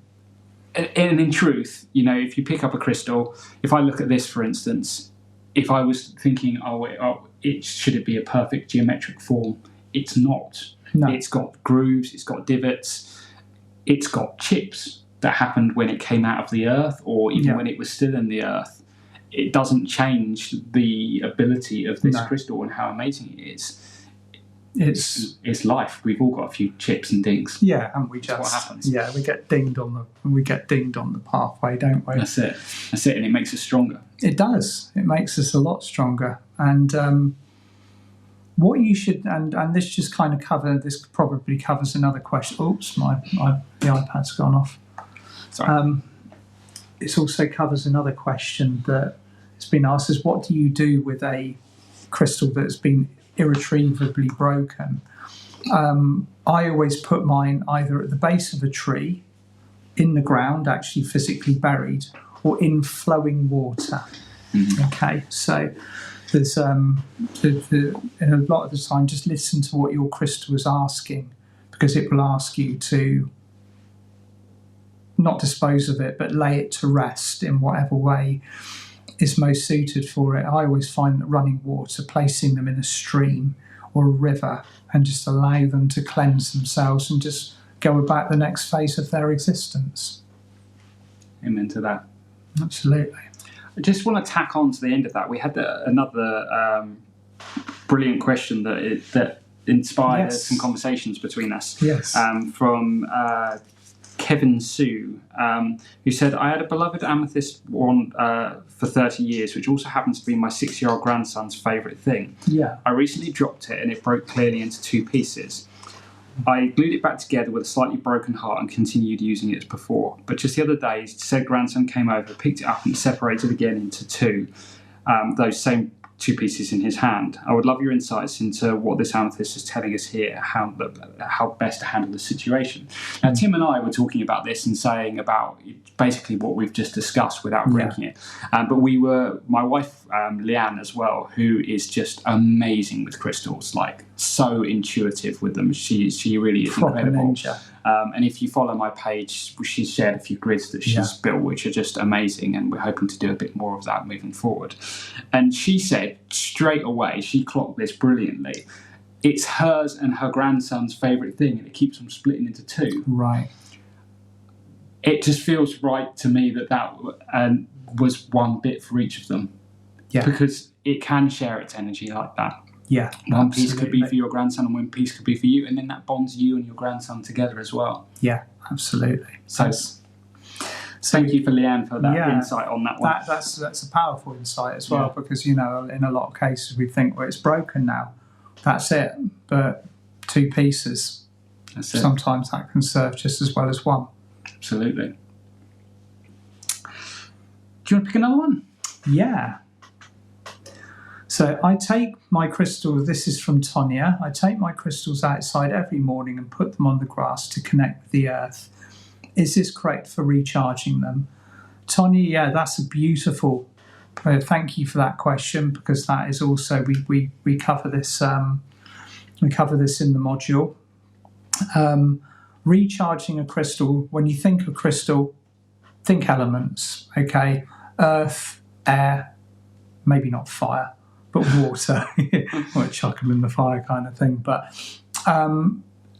Speaker 1: in truth, if you pick up a crystal, if I look at this, for instance, if I was thinking, should it be a perfect geometric form? It's not. No. It's got grooves, it's got divots, it's got chips that happened when it came out of the earth, or even when it was still in the earth. It doesn't change the ability of this crystal and how amazing it is. It's life. We've all got a few chips and dings.
Speaker 2: Yeah, and what happens.
Speaker 1: Yeah,
Speaker 2: we get dinged on the pathway, don't we?
Speaker 1: That's it, and it makes us stronger.
Speaker 2: It does. It makes us a lot stronger. And what you should, and this just kind of this probably covers another question. Oops, the iPad's gone off.
Speaker 1: Sorry.
Speaker 2: It also covers another question that has been asked: is what do you do with a crystal that's been irretrievably broken? I always put mine either at the base of a tree, in the ground, actually physically buried, or in flowing water. Mm-hmm. Okay, so there's and a lot of the time, just listen to what your crystal is asking, because it will ask you to not dispose of it, but lay it to rest in whatever way is most suited for it. I always find that running water, placing them in a stream or a river, and just allow them to cleanse themselves and just go about the next phase of their existence.
Speaker 1: Amen to that.
Speaker 2: Absolutely.
Speaker 1: I just want to tack on to the end of that. We had another brilliant question that inspired some conversations between us.
Speaker 2: Yes.
Speaker 1: From Kevin Sue, who said, I had a beloved amethyst one for 30 years, which also happens to be my 6-year-old grandson's favourite thing.
Speaker 2: Yeah.
Speaker 1: I recently dropped it and it broke clearly into 2 pieces. I glued it back together with a slightly broken heart and continued using it as before. But just the other day, said grandson came over, picked it up and separated again into 2, those same 2 pieces in his hand. I would love your insights into what this amethyst is telling us here, how best to handle the situation. Now, Tim and I were talking about this and saying about basically what we've just discussed without breaking it. But my wife, Leanne, as well, who is just amazing with crystals, like so intuitive with them. She really is incredible. Ninja. And if you follow my page, she's shared a few grids that she's built, which are just amazing, and we're hoping to do a bit more of that moving forward. And she said straight away, she clocked this brilliantly, it's hers and her grandson's favourite thing, and it keeps them splitting into 2.
Speaker 2: Right.
Speaker 1: it just feels right to me that was one bit for each of them.
Speaker 2: Yeah.
Speaker 1: Because it can share its energy like that.
Speaker 2: Yeah.
Speaker 1: One piece could be for your grandson and one piece could be for you, and then that bonds you and your grandson together as well.
Speaker 2: Yeah, absolutely.
Speaker 1: So thank you for Leanne for that insight on that one.
Speaker 2: That's a powerful insight as well, because, you know, in a lot of cases we think, well, it's broken now, that's it. But two pieces, sometimes that can serve just as well as one.
Speaker 1: Absolutely. Do you want to pick another one?
Speaker 2: Yeah. So I take my crystals, this is from Tonya, I take my crystals outside every morning and put them on the grass to connect with the earth. Is this correct for recharging them? Tonya, yeah, that's a beautiful, thank you for that question, because that is also, we cover this in the module. Recharging a crystal, when you think of crystal, think elements, okay? Earth, air, maybe not fire, but water, or chuckle in the fire kind of thing. But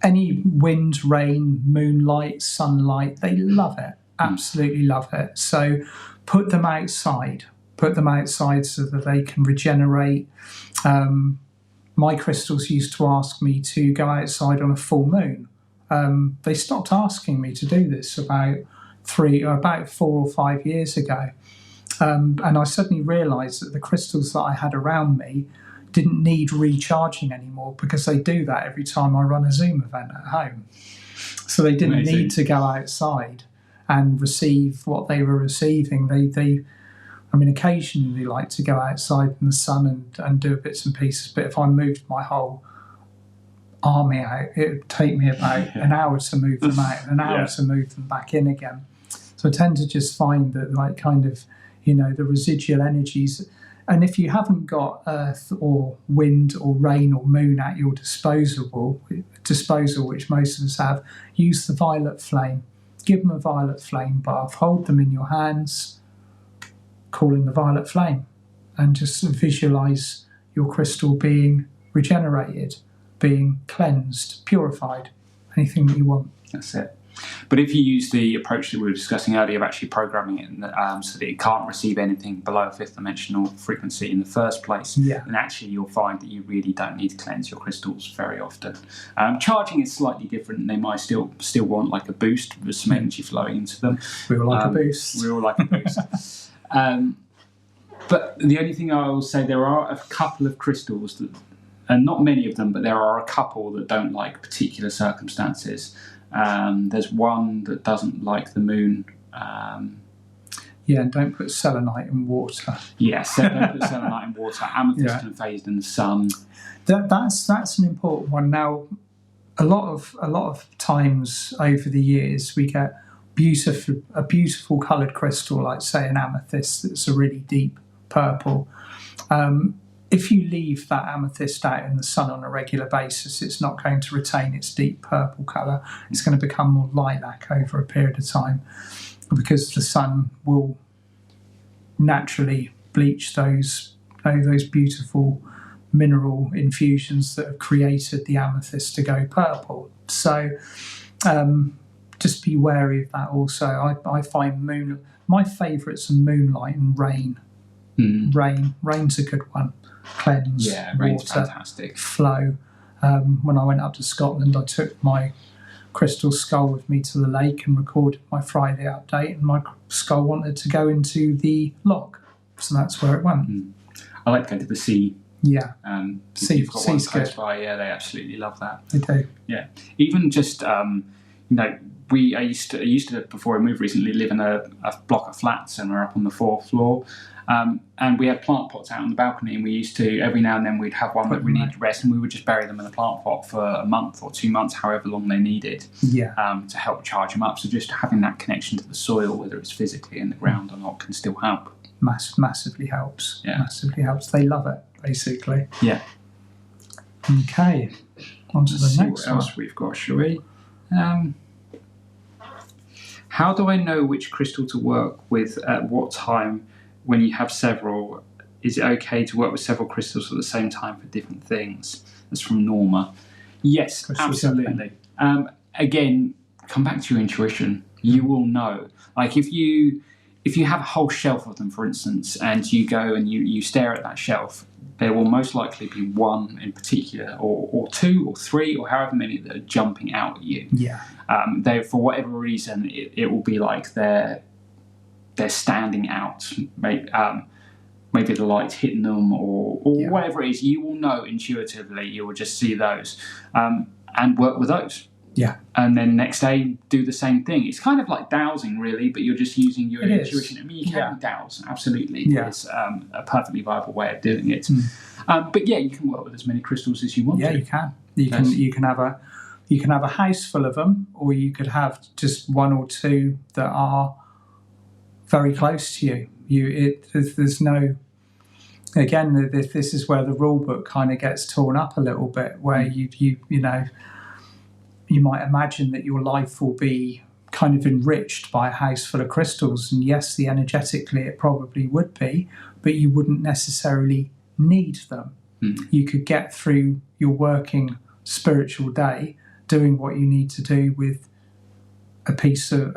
Speaker 2: any wind, rain, moonlight, sunlight, they love it, absolutely love it. So put them outside so that they can regenerate. My crystals used to ask me to go outside on a full moon. They stopped asking me to do this about 4 or 5 years ago. And I suddenly realised that the crystals that I had around me didn't need recharging anymore, because they do that every time I run a Zoom event at home. So they didn't need to go outside and receive what they were receiving. I mean, occasionally they like to go outside in the sun and do bits and pieces, but if I moved my whole army out, it would take me about an hour to move them out and an hour to move them back in again. So I tend to just find that, like, kind of, you know, the residual energies. And if you haven't got earth or wind or rain or moon at your disposal, which most of us have, use the violet flame. Give them a violet flame bath. Hold them in your hands, calling the violet flame, and just visualise your crystal being regenerated, being cleansed, purified, anything that you want.
Speaker 1: That's it. But if you use the approach that we were discussing earlier of actually programming it so that it can't receive anything below a fifth dimensional frequency in the first place, then actually you'll find that you really don't need to cleanse your crystals very often. Charging is slightly different, and they might still want like a boost with some energy flowing into them.
Speaker 2: We all like a boost.
Speaker 1: We all like a boost. But the only thing I will say, there are a couple of crystals that, and not many of them, but there are a couple that don't like particular circumstances. There's one that doesn't like the moon. And
Speaker 2: don't put selenite in water.
Speaker 1: Yes, don't put selenite in water. Amethyst and phased in the sun.
Speaker 2: That's an important one. Now, a lot of times over the years, we get a beautiful coloured crystal, like say an amethyst that's a really deep purple. If you leave that amethyst out in the sun on a regular basis, it's not going to retain its deep purple colour. It's going to become more lilac over a period of time, because the sun will naturally bleach those beautiful mineral infusions that have created the amethyst to go purple. So just be wary of that also. I find my favourites are moonlight and rain. Rain's a good one. Cleanse,
Speaker 1: rain's
Speaker 2: water,
Speaker 1: fantastic.
Speaker 2: Flow. When I went up to Scotland, I took my crystal skull with me to the lake and recorded my Friday update, and my skull wanted to go into the lock, so that's where it went.
Speaker 1: I like to go to the sea.
Speaker 2: Yeah.
Speaker 1: You've got one close by. Yeah, they absolutely love that.
Speaker 2: They do.
Speaker 1: Yeah. Even just I used to before I moved recently live in a block of flats, and we're up on the 4th floor. And we had plant pots out on the balcony, and we used to, every now and then we'd have one that we needed to rest, and we would just bury them in a plant pot for a month or 2 months, however long they needed, to help charge them up. So just having that connection to the soil, whether it's physically in the ground or not, can still help.
Speaker 2: Massively helps.
Speaker 1: Yeah.
Speaker 2: Massively helps. They love it, basically.
Speaker 1: Yeah.
Speaker 2: Okay. On to the next
Speaker 1: what else we've got, shall we? How do I know which crystal to work with at what time? When you have several, is it okay to work with several crystals at the same time for different things? That's from Norma. Yes, absolutely. Again, come back to your intuition. You will know. Like if you have a whole shelf of them, for instance, and you go and you stare at that shelf, there will most likely be one in particular, or two, or three, or however many that are jumping out at you.
Speaker 2: Yeah.
Speaker 1: They, for whatever reason, it will be like they're standing out. Maybe the light's hitting them, or whatever it is. You will know intuitively. You will just see those, and work with those.
Speaker 2: Yeah.
Speaker 1: And then next day, do the same thing. It's kind of like dowsing, really, but you're just using your intuition. I mean, you can douse, absolutely.
Speaker 2: Yeah.
Speaker 1: It's a perfectly viable way of doing it. But yeah, you can work with as many crystals as you want to.
Speaker 2: Yeah, you can. You can have a house full of them, or you could have just one or two that are very close to you. There's no. Again, this is where the rule book kind of gets torn up a little bit, where you might imagine that your life will be kind of enriched by a house full of crystals. And yes, energetically it probably would be, but you wouldn't necessarily need them. You could get through your working spiritual day doing what you need to do with a piece of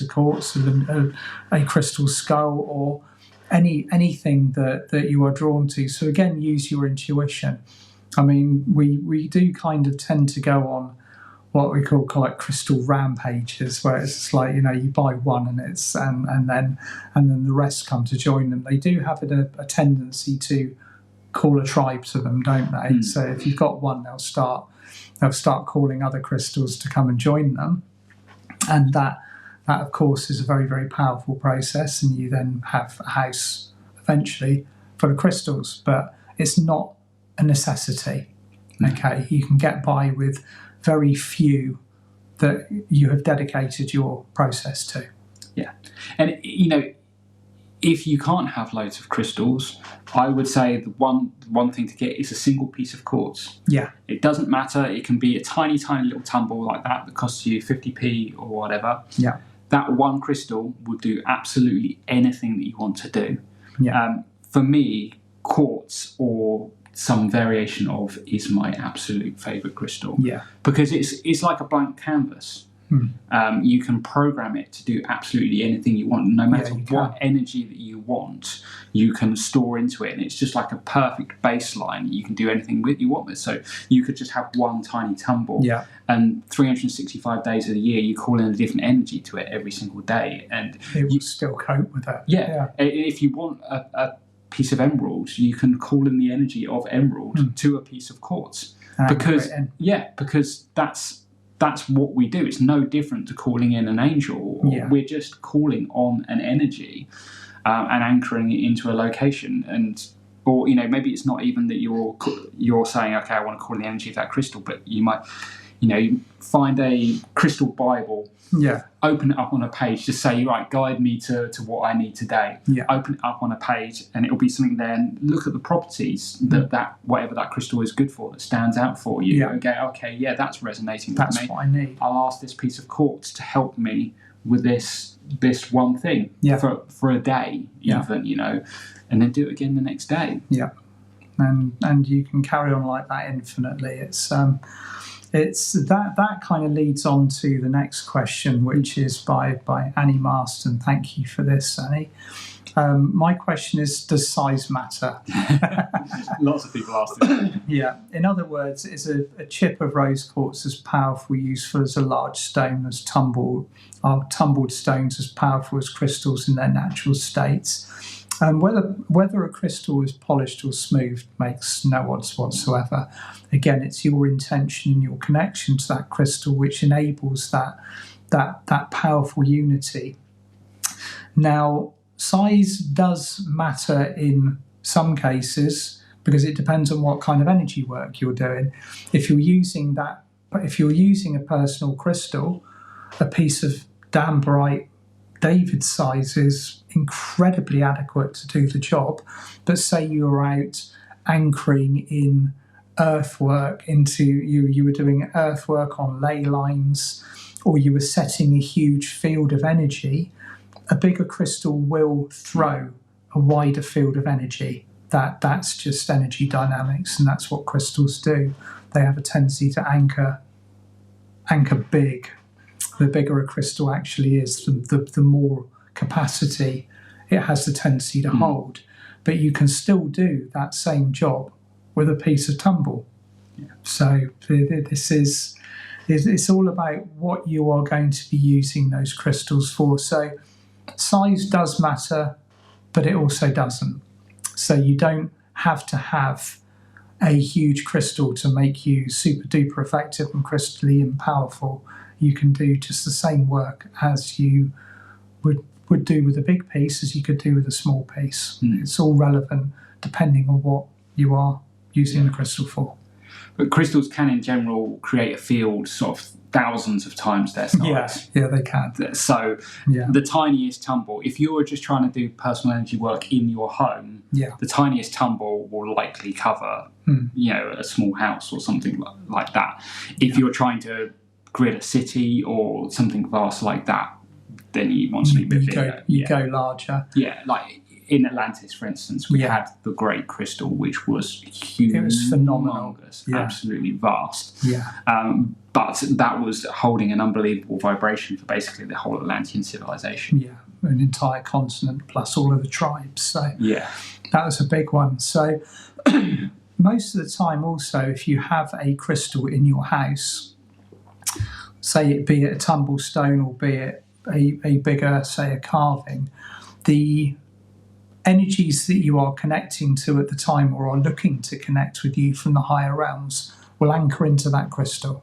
Speaker 2: quartz, a crystal skull, or anything that you are drawn to. So again, use your intuition. I mean, we do kind of tend to go on what we call like crystal rampages, where it's just like, you buy one and then the rest come to join them. They do have a tendency to call a tribe to them, don't they? So if you've got one, they'll start calling other crystals to come and join them, and that of course is a very, very powerful process. And you then have a house eventually full of crystals, but it's not a necessity. Okay, you can get by with very few that you have dedicated your process to.
Speaker 1: Yeah, and if you can't have loads of crystals, I would say the one thing to get is a single piece of quartz.
Speaker 2: Yeah,
Speaker 1: it doesn't matter. It can be a tiny little tumble like that costs you 50p or whatever.
Speaker 2: Yeah,
Speaker 1: that one crystal will do absolutely anything that you want to do.
Speaker 2: Yeah,
Speaker 1: for me, quartz or some variation of is my absolute favourite crystal.
Speaker 2: Yeah,
Speaker 1: because it's like a blank canvas. You can program it to do absolutely anything you want. No matter what energy that you want, you can store into it, and it's just like a perfect baseline. You can do anything you want with. So you could just have one tiny tumble, and 365 days of the year, you call in a different energy to it every single day, and
Speaker 2: it will still cope with that.
Speaker 1: Yeah. If you want a piece of emerald, you can call in the energy of emerald to a piece of quartz, because that's what we do. It's no different to calling in an angel. We're just calling on an energy and anchoring it into a location. Or maybe it's not even that you're saying, okay, I want to call in the energy of that crystal, but you might find a crystal Bible, open it up on a page, just say, right, guide me to what I need today. Open it up on a page, and it'll be something there, and look at the properties that whatever that crystal is good for, that stands out for you. Okay, that's resonating with me.
Speaker 2: That's what I need.
Speaker 1: I'll ask this piece of quartz to help me with this one thing for a day, even, and then do it again the next day.
Speaker 2: And you can carry on like that infinitely. It's that kind of leads on to the next question, which is by Annie Marston. Thank you for this, Annie. My question is, does size matter?
Speaker 1: Lots of people ask this.
Speaker 2: In other words, is a chip of rose quartz as powerful, useful as a large stone, as tumbled stones as powerful as crystals in their natural states? Whether a crystal is polished or smooth makes no odds whatsoever. Again, it's your intention and your connection to that crystal which enables that powerful unity. Now, size does matter in some cases because it depends on what kind of energy work you're doing. If you're using a personal crystal, a piece of damn bright David size is incredibly adequate to do the job. But say you're out anchoring in earthwork you were doing earthwork on ley lines, or you were setting a huge field of energy, a bigger crystal will throw a wider field of energy. That's just energy dynamics, and that's what crystals do. They have a tendency to anchor big. the bigger a crystal actually is, the more capacity it has the tendency to hold. But you can still do that same job with a piece of tumble.
Speaker 1: Yeah.
Speaker 2: So it's all about what you are going to be using those crystals for. So size does matter, but it also doesn't. So you don't have to have a huge crystal to make you super duper effective and crystally and powerful. You can do just the same work as you would do with a big piece as you could do with a small piece. It's all relevant depending on what you are using the crystal for.
Speaker 1: But crystals can in general create a field sort of thousands of times their size.
Speaker 2: Yeah, they can.
Speaker 1: So the tiniest tumble, if you were just trying to do personal energy work in your home, the tiniest tumble will likely cover a small house or something like that. If you're trying to grid a city or something vast like that, then you want something bigger.
Speaker 2: You go larger.
Speaker 1: Yeah, like in Atlantis, for instance, we had the Great Crystal, which was huge.
Speaker 2: It was phenomenal.
Speaker 1: Absolutely vast.
Speaker 2: Yeah.
Speaker 1: But that was holding an unbelievable vibration for basically the whole Atlantean civilization.
Speaker 2: Yeah, an entire continent plus all of the tribes. So that was a big one. So most of the time also, if you have a crystal in your house, say it be it a tumble stone or be it a bigger, say a carving, the energies that you are connecting to at the time or are looking to connect with you from the higher realms will anchor into that crystal.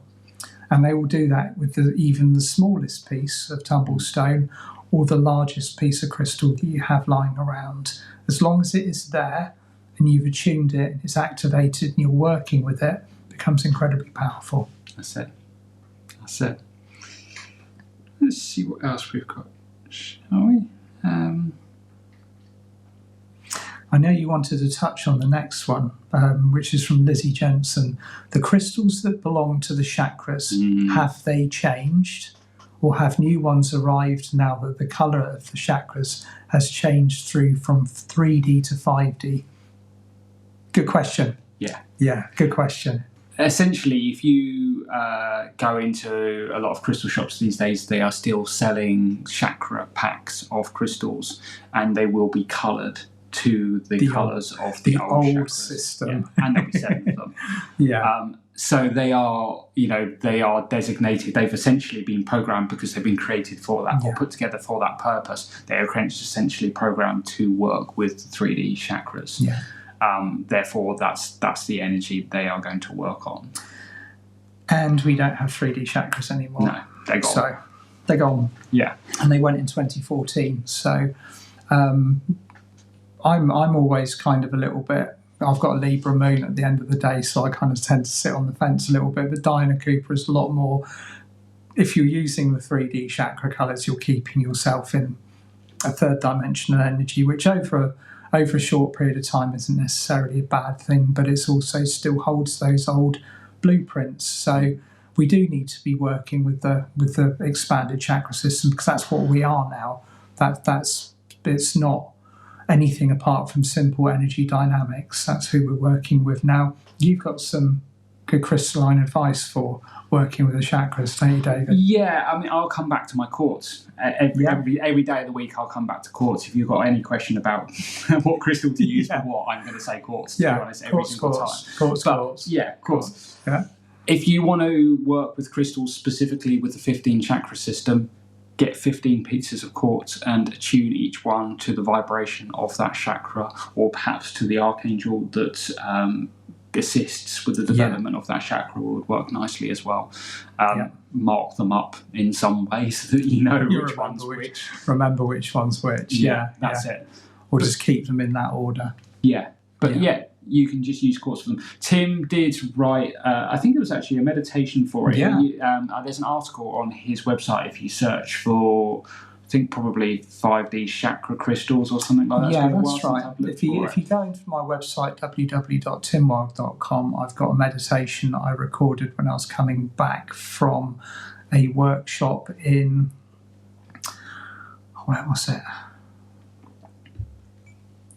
Speaker 2: And they will do that with even the smallest piece of tumble stone or the largest piece of crystal that you have lying around. As long as it is there and you've attuned it and it's activated and you're working with it, it becomes incredibly powerful.
Speaker 1: That's it. Let's see what else we've got, shall we?
Speaker 2: I know you wanted to touch on the next one, which is from Lizzie Jensen. The crystals that belong to the chakras, have they changed? Or have new ones arrived now that the colour of the chakras has changed through from 3D to 5D? Good question. Yeah, good question.
Speaker 1: Essentially, if you go into a lot of crystal shops these days, they are still selling chakra packs of crystals, and they will be coloured to the colours of the old chakras.
Speaker 2: System.
Speaker 1: And there'll be 7 of them. So they are designated. They've essentially been programmed because they've been created for that or put together for that purpose. They are essentially programmed to work with 3D chakras. Therefore, that's the energy they are going to work on.
Speaker 2: And we don't have 3D chakras anymore.
Speaker 1: No, they're gone.
Speaker 2: So they're gone.
Speaker 1: Yeah.
Speaker 2: And they went in 2014. So I'm always kind of a little bit, I've got a Libra moon at the end of the day, so I kind of tend to sit on the fence a little bit. But Diana Cooper is a lot more, if you're using the 3D chakra colours, you're keeping yourself in a third dimensional energy, which over a short period of time isn't necessarily a bad thing, but it's also still holds those old blueprints. So we do need to be working with the expanded chakra system, because that's what we are now. It's not anything apart from simple energy dynamics. That's who we're working with now. You've got some good crystalline advice for working with the chakras, don't you, David?
Speaker 1: Yeah, I mean, I'll come back to my quartz. Every day of the week, I'll come back to quartz. If you've got any question about what crystal to use for what, I'm going to say quartz, to be honest, every single time.
Speaker 2: Quartz.
Speaker 1: Yeah, quartz.
Speaker 2: Yeah.
Speaker 1: If you want to work with crystals specifically with the 15 chakra system, get 15 pieces of quartz and attune each one to the vibration of that chakra, or perhaps to the Archangel that assists with the development of that chakra would work nicely as well. Mark them up in some way so that you know which one's which.
Speaker 2: Remember which one's which.
Speaker 1: That's it.
Speaker 2: Or just keep them in that order.
Speaker 1: But you can just use quartz for them. Tim did write, I think it was actually a meditation for it. There's an article on his website if you search for, I think probably 5D chakra crystals or something like that.
Speaker 2: Yeah, that's right. If you go into my website, www.timwild.com, I've got a meditation that I recorded when I was coming back from a workshop in, where was it?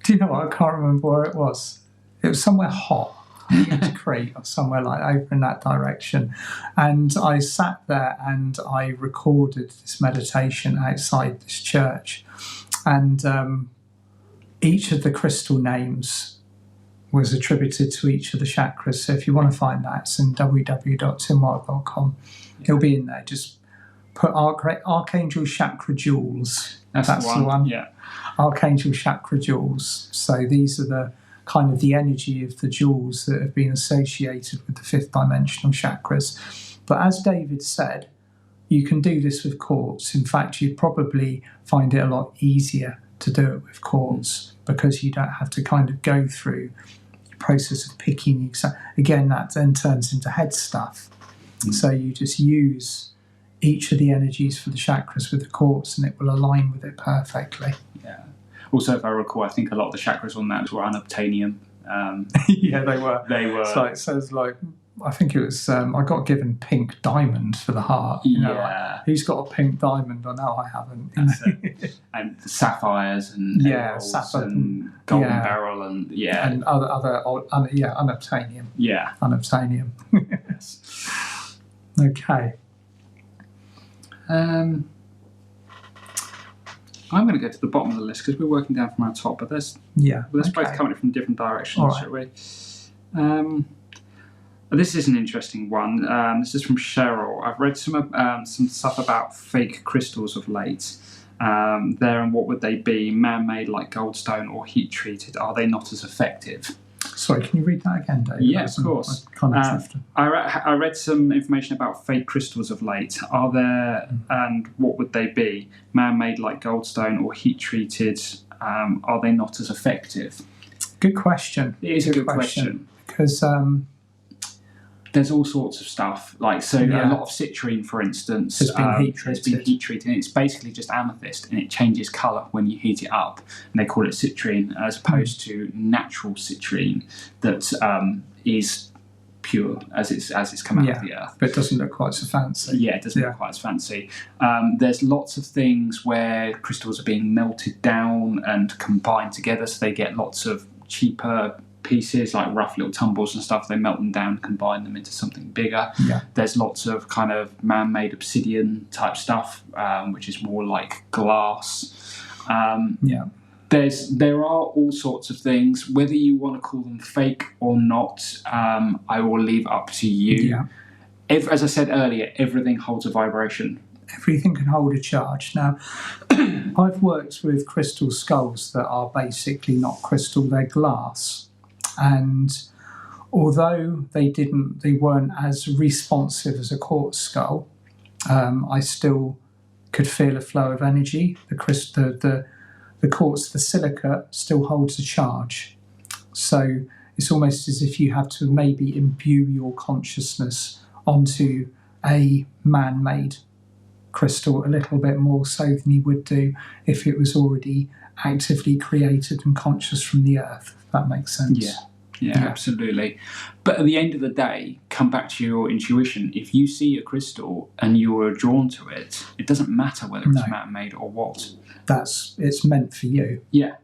Speaker 2: Do you know what? I can't remember where it was. It was somewhere hot. I think it was Crete or somewhere like over in that direction. And I sat there and I recorded this meditation outside this church. And each of the crystal names was attributed to each of the chakras. So if you want to find that, it's in www.timwild.com. It'll be in there. Just put Archangel Chakra Jewels. That's the one.
Speaker 1: Yeah.
Speaker 2: Archangel Chakra Jewels. So these are the kind of the energy of the jewels that have been associated with the fifth dimensional chakras. But as David said, you can do this with quartz. In fact, you'd probably find it a lot easier to do it with quartz because you don't have to kind of go through the process of picking. Again, that then turns into head stuff. So you just use each of the energies for the chakras with the quartz and it will align with it perfectly.
Speaker 1: Yeah. Also, if I recall, I think a lot of the chakras on that were unobtainium.
Speaker 2: Yeah, they were.
Speaker 1: They were.
Speaker 2: So it says I think it was, I got given pink diamond for the heart. You know, who's got a pink diamond? I know I haven't.
Speaker 1: And the sapphires and emeralds and golden beryl and and
Speaker 2: other unobtainium.
Speaker 1: Yeah.
Speaker 2: Unobtainium.
Speaker 1: Yes.
Speaker 2: Okay.
Speaker 1: I'm going to go to the bottom of the list because we're working down from our top, but let's both come at it from different directions, shall we? This is an interesting one. This is from Cheryl. I've read some stuff about fake crystals of late. There, and what would they be? Man-made like goldstone or heat-treated? Are they not as effective?
Speaker 2: Sorry, can you read that again, David?
Speaker 1: Yeah, of course. I read some information about fake crystals of late. Are there, and what would they be? Man-made like goldstone or heat-treated? Are they not as effective?
Speaker 2: Good question.
Speaker 1: It is a good question.
Speaker 2: Because
Speaker 1: there's all sorts of stuff. A lot of citrine, for instance,
Speaker 2: has been heat-treated.
Speaker 1: It's been heat-treated. It's basically just amethyst, and it changes colour when you heat it up. And they call it citrine, as opposed to natural citrine that is pure as it's come out of the earth.
Speaker 2: But it doesn't look quite so fancy.
Speaker 1: Yeah, it doesn't look quite as fancy. There's lots of things where crystals are being melted down and combined together, so they get lots of cheaper pieces, like rough little tumbles and stuff. They melt them down, combine them into something bigger. There's lots of kind of man-made obsidian type stuff, which is more like glass. There are all sorts of things. Whether you want to call them fake or not, I will leave up to you. As I said earlier, everything holds a vibration.
Speaker 2: Everything can hold a charge. Now, I've worked with crystal skulls that are basically not crystal, they're glass. And although they weren't as responsive as a quartz skull, I still could feel a flow of energy. The quartz, the silicate, still holds a charge. So it's almost as if you have to maybe imbue your consciousness onto a man-made crystal a little bit more so than you would do if it was already actively created and conscious from the earth, if that makes sense.
Speaker 1: Yeah, absolutely. But at the end of the day, come back to your intuition. If you see a crystal and you are drawn to it, it doesn't matter whether it's man-made or what.
Speaker 2: It's meant for you.
Speaker 1: Yeah,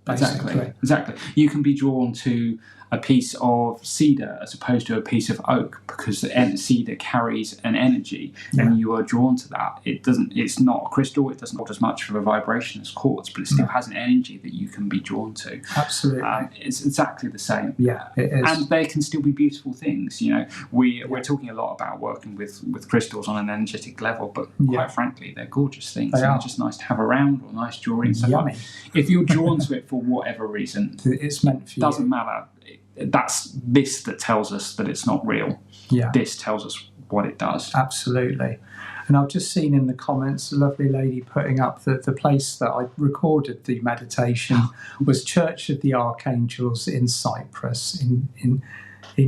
Speaker 2: basically.
Speaker 1: Exactly. You can be drawn to a piece of cedar as opposed to a piece of oak because the cedar carries an energy and you are drawn to that. It's not a crystal, it doesn't hold as much of a vibration as quartz, but it still has an energy that you can be drawn to.
Speaker 2: Absolutely.
Speaker 1: It's exactly the same.
Speaker 2: Yeah, it is.
Speaker 1: And they can still be beautiful things. We're talking a lot about working with crystals on an energetic level, but quite frankly, they're gorgeous things. They're just nice to have around or nice jewelry and stuff.
Speaker 2: Yummy.
Speaker 1: If you're drawn to it for whatever reason,
Speaker 2: it's meant for you.
Speaker 1: Doesn't matter. That's this that tells us that it's not real. This tells us what it does.
Speaker 2: Absolutely. And I've just seen in the comments a lovely lady putting up that the place that I recorded the meditation was Church of the Archangels in Cyprus, in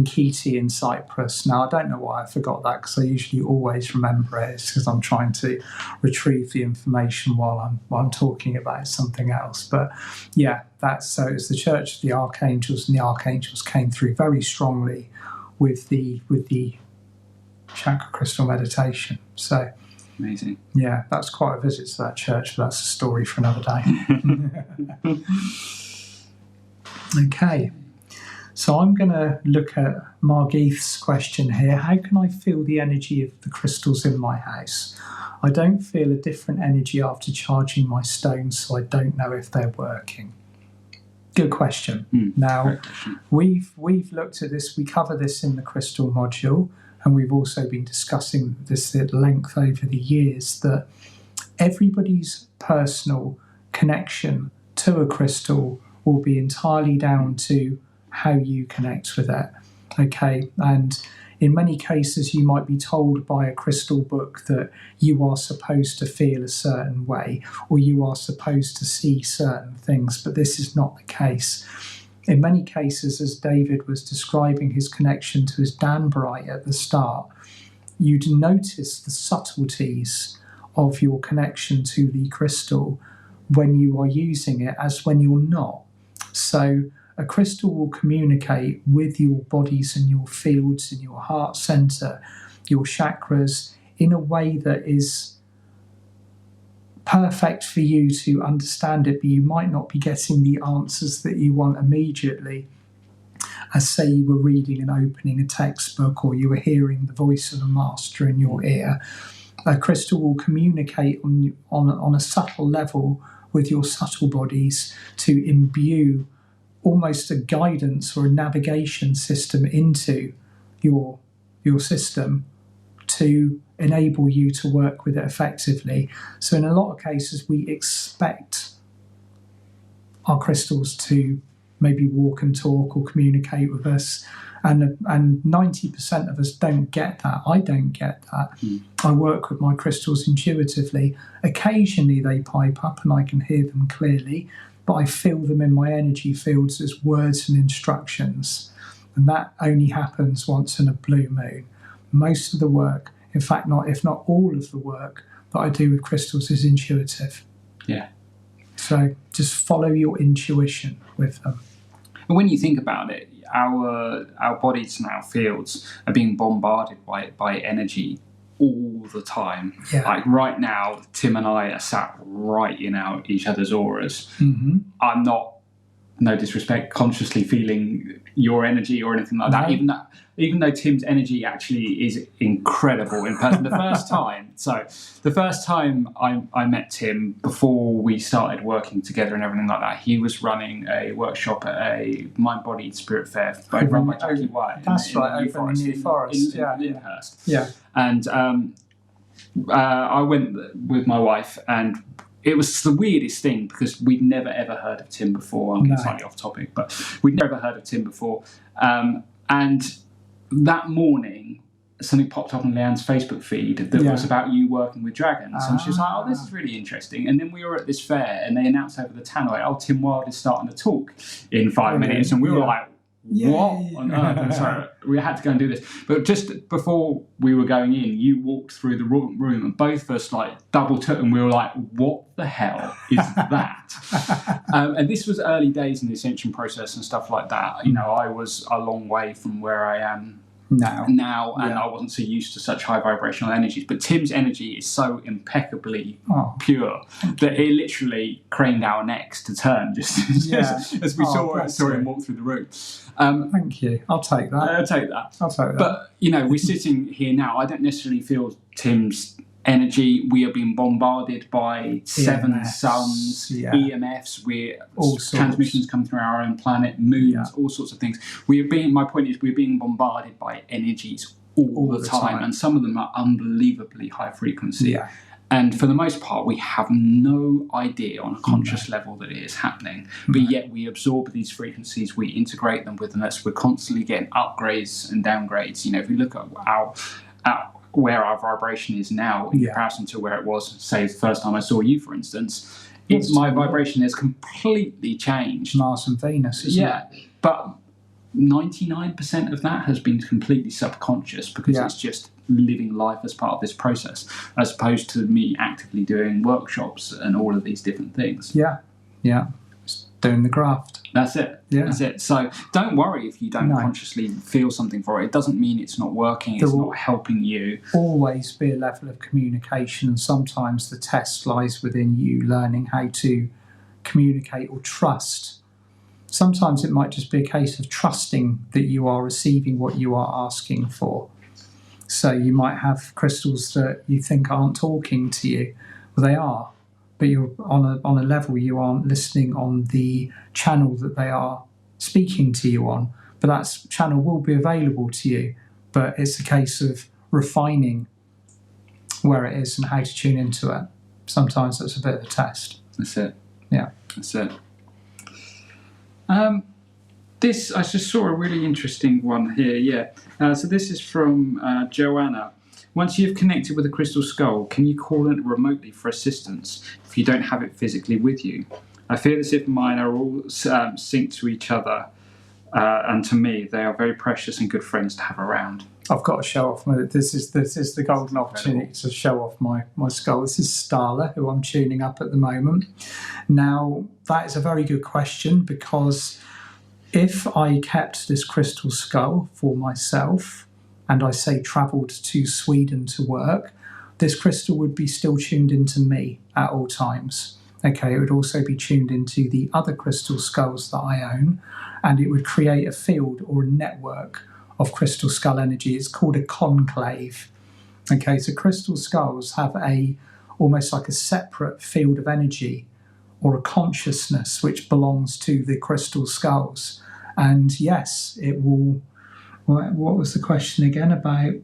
Speaker 2: Kiti in Cyprus. Now, I don't know why I forgot that because I usually always remember it. It's because I'm trying to retrieve the information while I'm talking about something else. But so it's the Church of the Archangels, and the Archangels came through very strongly with the chakra crystal meditation. So
Speaker 1: amazing.
Speaker 2: Yeah, that's quite a visit to that church, but that's a story for another day. Okay. So I'm going to look at Margeith's question here. How can I feel the energy of the crystals in my house? I don't feel a different energy after charging my stones, so I don't know if they're working. Good question. Now, we've looked at this. We cover this in the crystal module, and we've also been discussing this at length over the years, that everybody's personal connection to a crystal will be entirely down to how you connect with it. Okay, and in many cases you might be told by a crystal book that you are supposed to feel a certain way, or you are supposed to see certain things, but this is not the case. In many cases, as David was describing his connection to his Danbrite at the start, you'd notice the subtleties of your connection to the crystal when you are using it as when you're not. So a crystal will communicate with your bodies and your fields and your heart center, your chakras, in a way that is perfect for you to understand it, but you might not be getting the answers that you want immediately. As say you were reading and opening a textbook, or you were hearing the voice of a master in your ear. A crystal will communicate on a subtle level with your subtle bodies to imbue almost a guidance or a navigation system into your system to enable you to work with it effectively. So in a lot of cases, we expect our crystals to maybe walk and talk or communicate with us, and 90% of us don't get that. I don't get that. I work with my crystals intuitively. Occasionally they pipe up and I can hear them clearly, but I feel them in my energy fields as words and instructions. And that only happens once in a blue moon. Most of the work, in fact, if not all of the work that I do with crystals, is intuitive.
Speaker 1: Yeah.
Speaker 2: So just follow your intuition with them.
Speaker 1: And when you think about it, our bodies and our fields are being bombarded by energy all the time.
Speaker 2: Yeah.
Speaker 1: Like right now, Tim and I are sat right in each other's auras. I'm not, no disrespect, consciously feeling your energy or anything like that, even though Tim's energy actually is incredible in person. The first time I met Tim, before we started working together and everything like that, he was running a workshop at a Mind, Body, Spirit Fair run by Jackie White.
Speaker 2: That's right, over in the New Forest.
Speaker 1: In Lyndhurst.
Speaker 2: Yeah.
Speaker 1: And I went with my wife, and it was the weirdest thing because we'd never ever heard of Tim before. I'm getting slightly off topic, but we'd never heard of Tim before. And that morning, something popped up on Leanne's Facebook feed that was about you working with dragons. And she was like, oh, this is really interesting. And then we were at this fair and they announced over the tannoy, oh, Tim Wilde is starting to talk in 5 minutes. And we were like, what on earth? And so we had to go and do this. But just before we were going in, you walked through the room and both of us like double took, and we were like, what the hell is that? And this was early days in the ascension process and stuff like that. You know, I was a long way from where I am now, and I wasn't so used to such high vibrational energies. But Tim's energy is so impeccably pure that it literally craned our necks to turn just as we saw him walk through the room.
Speaker 2: Thank you. I'll take that.
Speaker 1: I'll take that.
Speaker 2: But
Speaker 1: you know, we're sitting here now. I don't necessarily feel Tim's energy. We are being bombarded by seven suns, EMFs, transmissions come through our own planet, moons, all sorts of things. My point is, we're being bombarded by energies all the time, and some of them are unbelievably high frequency. Yeah. And for the most part, we have no idea on a conscious level that it is happening. But yet we absorb these frequencies, we integrate them with us. We're constantly getting upgrades and downgrades. You know, if you look at where our vibration is now in comparison to where it was, say, the first time I saw you, for instance, my vibration has completely changed.
Speaker 2: Mars and Venus, isn't it?
Speaker 1: But 99% of that has been completely subconscious because it's just living life as part of this process, as opposed to me actively doing workshops and all of these different things. Just
Speaker 2: doing the graft.
Speaker 1: That's it. That's it. So don't worry if you don't consciously feel something for it. It doesn't mean it's not working, it's not helping you.
Speaker 2: Always be a level of communication, and sometimes the test lies within you learning how to communicate or trust Sometimes it might just be a case of trusting that you are receiving what you are asking for. So you might have crystals that you think aren't talking to you. Well, they are, but you're on a level you aren't listening on the channel that they are speaking to you on. But that channel will be available to you. But it's a case of refining where it is and how to tune into it. Sometimes that's a bit of a test.
Speaker 1: That's it.
Speaker 2: Yeah.
Speaker 1: That's it. This, I just saw a really interesting one here, yeah. So this is from Joanna. Once you've connected with a crystal skull, can you call it remotely for assistance if you don't have it physically with you? I feel as if mine are all synced to each other, and to me, they are very precious and good friends to have around.
Speaker 2: I've got to show off this is the golden opportunity to show off my skull. This is Starla, who I'm tuning up at the moment. Now, that is a very good question, because if I kept this crystal skull for myself, and I say travelled to Sweden to work, this crystal would be still tuned into me at all times. Okay, it would also be tuned into the other crystal skulls that I own, and it would create a field or a network of crystal skull energy. It's called a conclave. Okay, so crystal skulls have almost like a separate field of energy or a consciousness which belongs to the crystal skulls. And yes, it will. What was the question again about?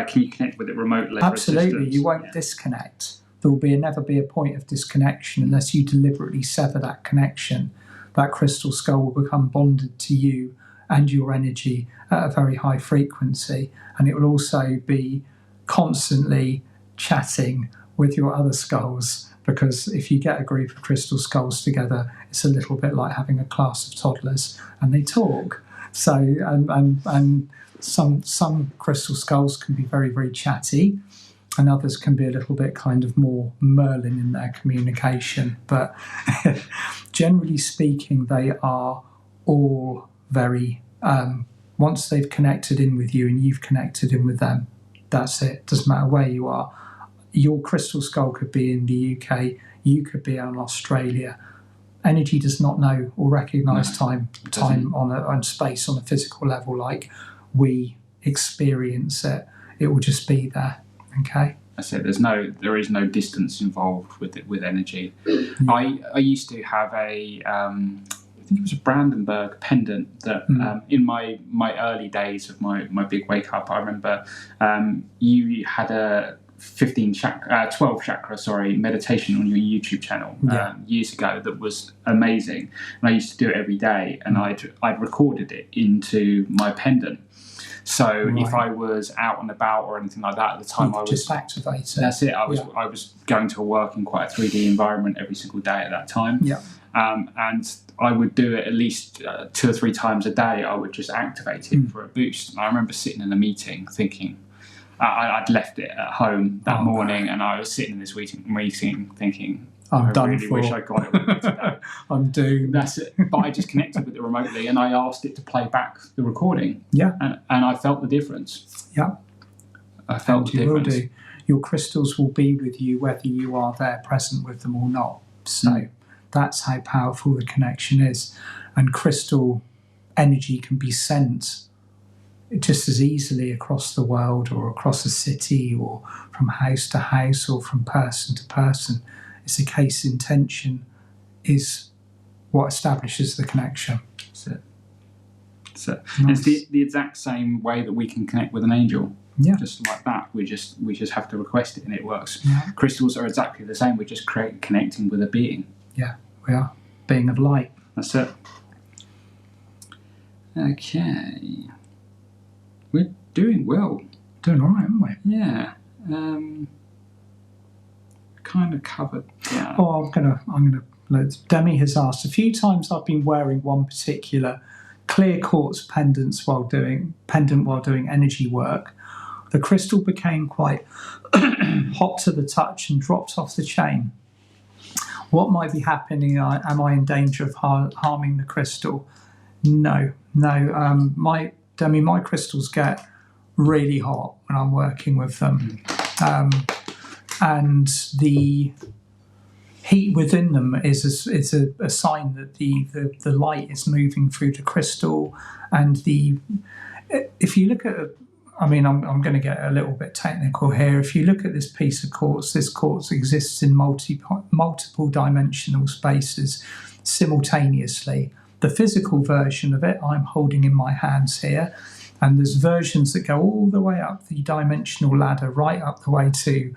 Speaker 1: Can you connect with it remotely?
Speaker 2: Absolutely, you won't disconnect. There will never be a point of disconnection unless you deliberately sever that connection. That crystal skull will become bonded to you and your energy at a very high frequency, and it will also be constantly chatting with your other skulls, because if you get a group of crystal skulls together, it's a little bit like having a class of toddlers, and they talk. So, and some crystal skulls can be very, very chatty, and others can be a little bit kind of more Merlin in their communication. But generally speaking, they are all very, once they've connected in with you and you've connected in with them, that's it. Doesn't matter where you are. Your crystal skull could be in the UK, you could be in Australia. Energy does not know or recognise time on space on a physical level like we experience it. It will just be there. Okay.
Speaker 1: That's it. There is no distance involved with energy. I used to have I think it was a Brandenburg pendant that in my early days of my big wake up, I remember you had a 12 chakra meditation on your YouTube channel years ago that was amazing, and I used to do it every day, and I'd recorded it into my pendant. So if I was out and about or anything like that at the time, I was
Speaker 2: just activate it.
Speaker 1: That's it. I was going to work in quite a 3D environment every single day at that time.
Speaker 2: Yeah.
Speaker 1: And I would do it at least 2 or 3 times a day. I would just activate it for a boost. And I remember sitting in a meeting thinking, I'd left it at home that morning, and I was sitting in this meeting thinking, I really wish I got it with me today.
Speaker 2: I'm doomed.
Speaker 1: That's it. But I just connected with it remotely, and I asked it to play back the recording.
Speaker 2: Yeah.
Speaker 1: And I felt the difference.
Speaker 2: Yeah.
Speaker 1: I felt the difference.
Speaker 2: Will do. Your crystals will be with you whether you are there present with them or not. So that's how powerful the connection is. And crystal energy can be sent just as easily across the world or across a city or from house to house or from person to person. It's a case intention is what establishes the connection.
Speaker 1: That's it. Nice. It's the exact same way that we can connect with an angel.
Speaker 2: Yeah.
Speaker 1: Just like that. We just have to request it and it works.
Speaker 2: Yeah.
Speaker 1: Crystals are exactly the same. We're just connecting with a being.
Speaker 2: Yeah, we are. Being of light.
Speaker 1: That's it. Okay. We're doing well.
Speaker 2: Doing all right, aren't we?
Speaker 1: Yeah. Kind of covered. Yeah.
Speaker 2: Oh, I'm gonna. Demi has asked a few times. I've been wearing one particular clear quartz pendant while doing energy work. The crystal became quite hot to the touch and dropped off the chain. What might be happening? Am I in danger of harming the crystal? No. My crystals get really hot when I'm working with them. And heat within them is a sign that the light is moving through the crystal. And if you look at, I mean, I'm going to get a little bit technical here. If you look at this piece of quartz, this quartz exists in multiple dimensional spaces simultaneously. The physical version of it I'm holding in my hands here, and there's versions that go all the way up the dimensional ladder, right up the way to,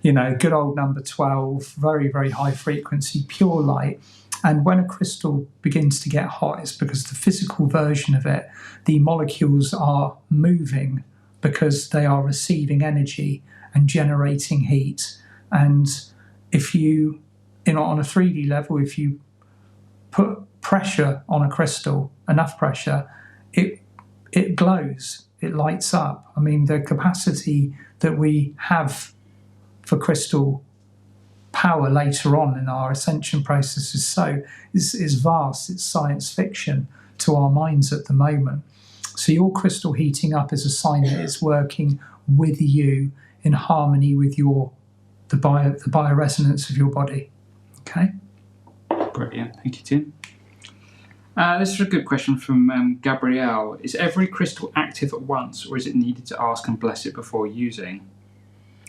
Speaker 2: good old number 12, very, very high frequency, pure light. And when a crystal begins to get hot, it's because the physical version of it, the molecules are moving because they are receiving energy and generating heat. And if you, on a 3D level, if you put pressure on a crystal, enough pressure, it glows, it lights up. I mean, the capacity that we have for crystal power later on in our ascension process is vast. It's science fiction to our minds at the moment. So your crystal heating up is a sign that it's working with you in harmony with the bioresonance of your body. Okay?
Speaker 1: Brilliant. Thank you, Tim. This is a good question from Gabrielle. Is every crystal active at once, or is it needed to ask and bless it before using?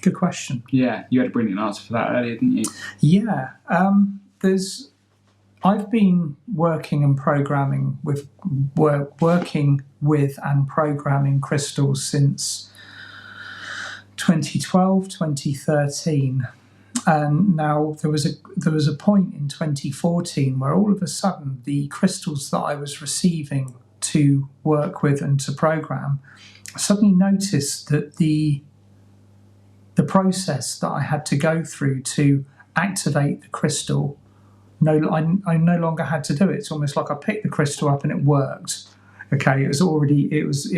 Speaker 2: Good question.
Speaker 1: Yeah, you had a brilliant answer for that earlier, didn't you?
Speaker 2: Yeah. I've been working and programming and programming crystals since 2012, 2013. And now there was a point in 2014 where all of a sudden the crystals that I was receiving to work with and to program, I suddenly noticed that the process that I had to go through to activate the crystal, I no longer had to do it. It's almost like I picked the crystal up and it worked. Okay, it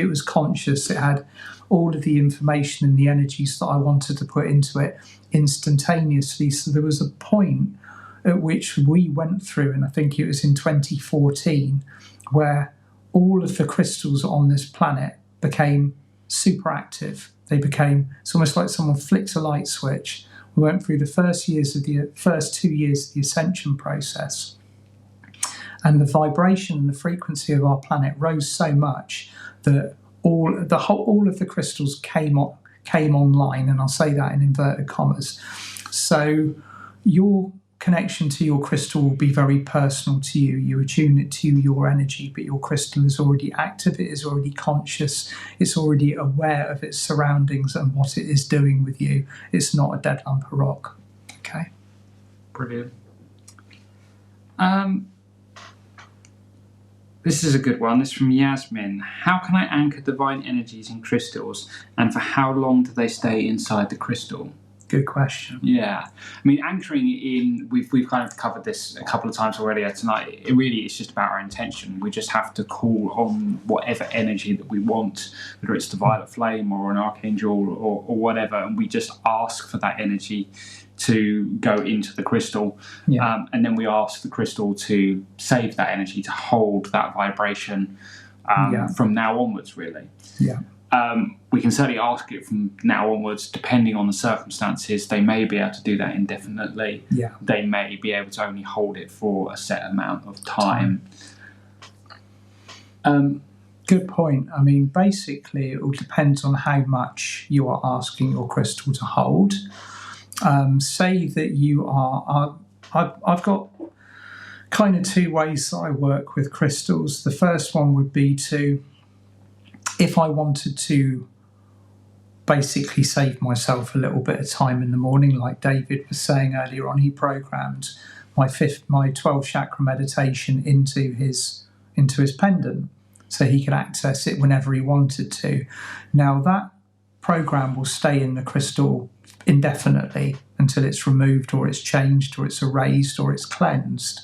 Speaker 2: was conscious. It had all of the information and the energies that I wanted to put into it instantaneously. So there was a point at which we went through, and I think it was in 2014, where all of the crystals on this planet became super active. It's almost like someone flicks a light switch. We went through the first 2 years of the ascension process, and the vibration and the frequency of our planet rose so much that all of the crystals came online, and I'll say that in inverted commas. So your connection to your crystal will be very personal to you. You attune it to your energy, but your crystal is already active, it is already conscious, it's already aware of its surroundings and what it is doing with you. It's not a dead lump of rock. Okay?
Speaker 1: Brilliant. This is a good one. This is from Yasmin. How can I anchor divine energies in crystals, and for how long do they stay inside the crystal?
Speaker 2: Good question.
Speaker 1: Yeah. I mean, anchoring in, we've kind of covered this a couple of times already tonight. It really is just about our intention. We just have to call on whatever energy that we want, whether it's the violet flame or an archangel or whatever, and we just ask for that energy to go into the crystal.
Speaker 2: Yeah.
Speaker 1: And then we ask the crystal to save that energy, to hold that vibration from now onwards, really.
Speaker 2: Yeah.
Speaker 1: We can certainly ask it from now onwards, depending on the circumstances. They may be able to do that indefinitely.
Speaker 2: Yeah.
Speaker 1: They may be able to only hold it for a set amount of time.
Speaker 2: Good point. I mean, basically, it all depends on how much you are asking your crystal to hold. Say that you are... I've got kind of two ways that I work with crystals. The first one would be to... if I wanted to basically save myself a little bit of time in the morning, like David was saying earlier on, he programmed my 12 chakra meditation into his pendant, so he could access it whenever he wanted to. Now that program will stay in the crystal indefinitely until it's removed or it's changed or it's erased or it's cleansed,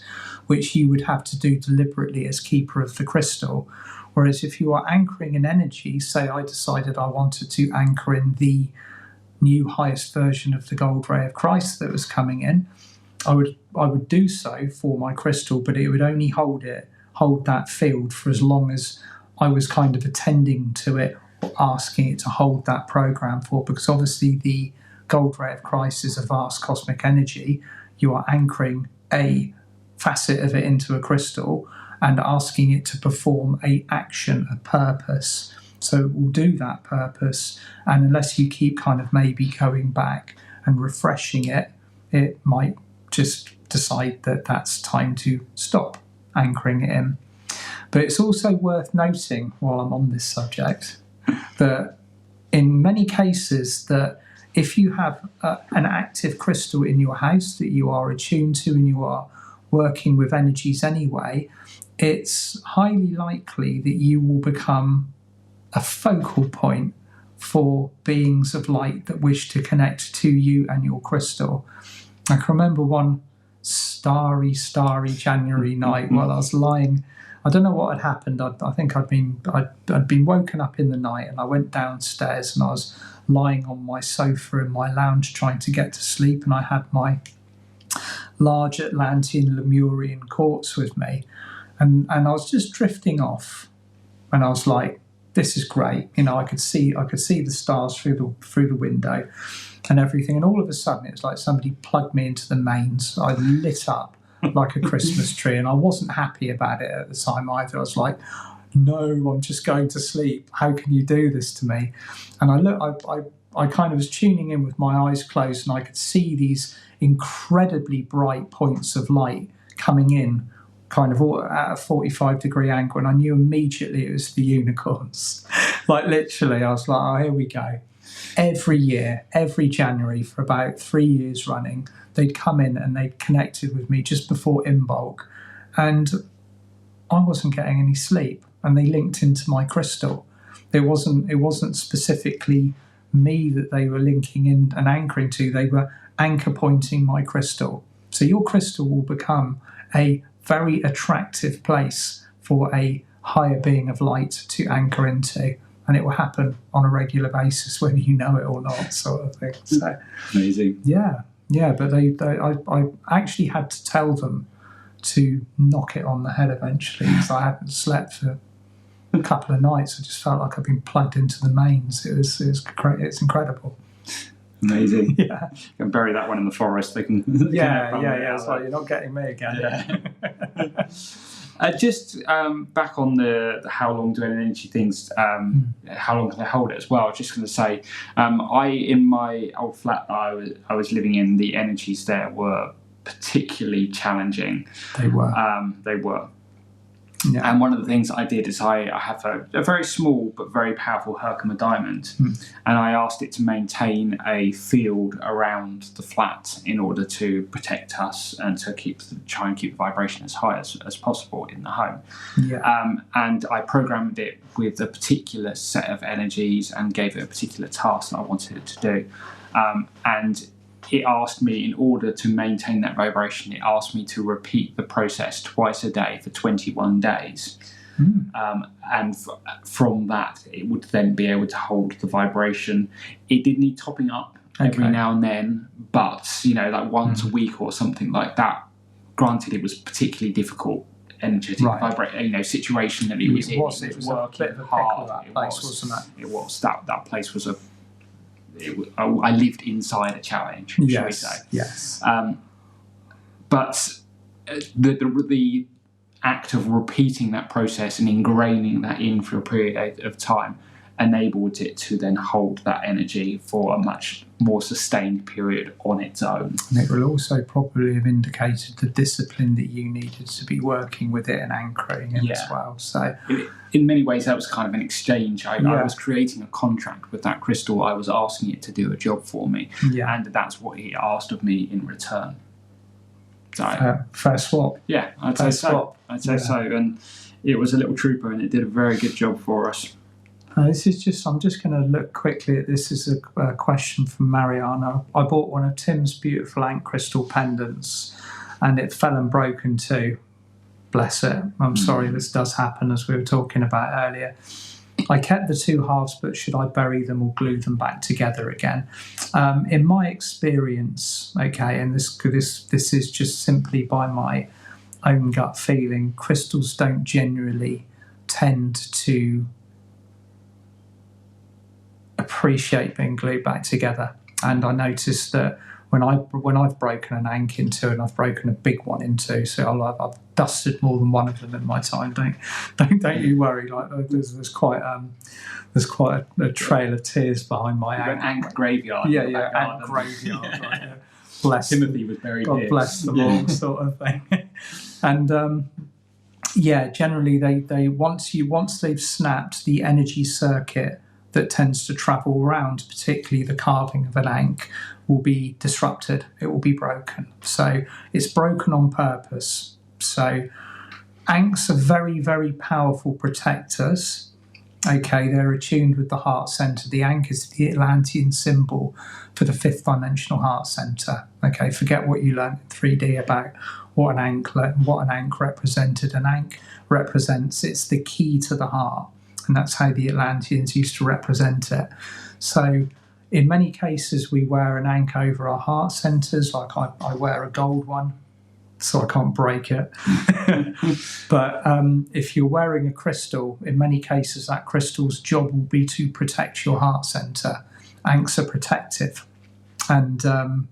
Speaker 2: which you would have to do deliberately as keeper of the crystal. Whereas if you are anchoring in energy, say I decided I wanted to anchor in the new highest version of the gold ray of Christ that was coming in, I would do so for my crystal, but it would only hold that field for as long as I was kind of attending to it or asking it to hold that program for, because obviously the gold ray of Christ is a vast cosmic energy. you are anchoring a facet of it into a crystal and asking it to perform a action, a purpose. So it will do that purpose, and unless you keep kind of maybe going back and refreshing it, it might just decide that that's time to stop anchoring it in. But it's also worth noting, while I'm on this subject, that in many cases that if you have an active crystal in your house that you are attuned to and you are working with energies anyway, it's highly likely that you will become a focal point for beings of light that wish to connect to you and your crystal. I can remember one starry January night while I was lying. I don't know what had happened. I think I'd been woken up in the night, and I went downstairs and I was lying on my sofa in my lounge trying to get to sleep, and I had my large Atlantean Lemurian quartz with me, and I was just drifting off, and I was like, this is great. I could see the stars through the window and everything, and all of a sudden it was like somebody plugged me into the mains. I lit up like a Christmas tree, and I wasn't happy about it at the time either. I was like, no, I'm just going to sleep. How can you do this to me? And I kind of was tuning in with my eyes closed, and I could see these incredibly bright points of light coming in kind of at a 45-degree angle, and I knew immediately it was the unicorns. Like literally, I was like, oh, here we go. Every year, every January for about 3 years running, they'd come in and they'd connected with me just before Imbolc, and I wasn't getting any sleep, and they linked into my crystal. It wasn't specifically me that they were linking in and anchoring to. They were anchor pointing my crystal. So your crystal will become a very attractive place for a higher being of light to anchor into, and it will happen on a regular basis whether you know it or not, sort of thing. So
Speaker 1: amazing.
Speaker 2: Yeah, but I actually had to tell them to knock it on the head eventually, because I hadn't slept for a couple of nights. I just felt like I'd been plugged into the mains. It's incredible.
Speaker 1: Amazing.
Speaker 2: Yeah.
Speaker 1: You can bury that one in the forest. They can.
Speaker 2: Yeah. It's like, you're not getting me again.
Speaker 1: Yeah. Just back on the how long do energy things, how long can they hold it as well? I was just going to say, in my old flat that I was living in, the energies there were particularly challenging.
Speaker 2: They were.
Speaker 1: Yeah. And one of the things I did is I have a very small but very powerful Herkimer diamond, and I asked it to maintain a field around the flat in order to protect us and to try and keep the vibration as high as possible in the home.
Speaker 2: Yeah.
Speaker 1: And I programmed it with a particular set of energies and gave it a particular task that I wanted it to do. And it asked me, in order to maintain that vibration, it asked me to repeat the process twice a day for 21 days. And from that, it would then be able to hold the vibration. It did need topping up every now and then, but, like once a week or something like that. Granted, it was particularly difficult energetic situation that it was in. It was working hard.
Speaker 2: That place, wasn't it?
Speaker 1: It was. That place was I lived inside a challenge, shall we say.
Speaker 2: Yes.
Speaker 1: But the act of repeating that process and ingraining that in for a period of time enabled it to then hold that energy for a much more sustained period on its own.
Speaker 2: And it will also probably have indicated the discipline that you needed to be working with it and anchoring in as well. So
Speaker 1: in many ways, that was kind of an exchange. I was creating a contract with that crystal. I was asking it to do a job for me, and that's what it asked of me in return. So,
Speaker 2: fair swap.
Speaker 1: Yeah, I'd say so. And it was a little trooper, and it did a very good job for us.
Speaker 2: I'm just going to look quickly at this. This is a question from Mariana. I bought one of Tim's beautiful ant crystal pendants, and it fell and broke in two. Bless it. I'm sorry, this does happen, as we were talking about earlier. I kept the two halves, but should I bury them or glue them back together again? In my experience, and this is just simply by my own gut feeling, crystals don't generally tend to appreciate being glued back together. And I noticed that when I've broken an ankh in two, and I've broken a big one in two, so I've dusted more than one of them in my time. Don't you worry. Like there's quite a trail of tears behind my
Speaker 1: ankh graveyard.
Speaker 2: Yeah, ankh graveyard.
Speaker 1: Yeah.
Speaker 2: Right, yeah. Bless
Speaker 1: Timothy was buried
Speaker 2: God
Speaker 1: here.
Speaker 2: Bless them all, sort of thing. And generally they once they've snapped the energy circuit that tends to travel around, particularly the carving of an ankh, will be disrupted. It will be broken. So it's broken on purpose. So ankhs are very, very powerful protectors. Okay, they're attuned with the heart center. The ankh is the Atlantean symbol for the fifth dimensional heart center. Okay, forget what you learned in 3D about what an ankh represented. An ankh represents, it's the key to the heart. And that's how the Atlanteans used to represent it. So in many cases, we wear an ankh over our heart centers. Like I wear a gold one, so I can't break it. But if you're wearing a crystal, in many cases, that crystal's job will be to protect your heart center. Ankhs are protective. And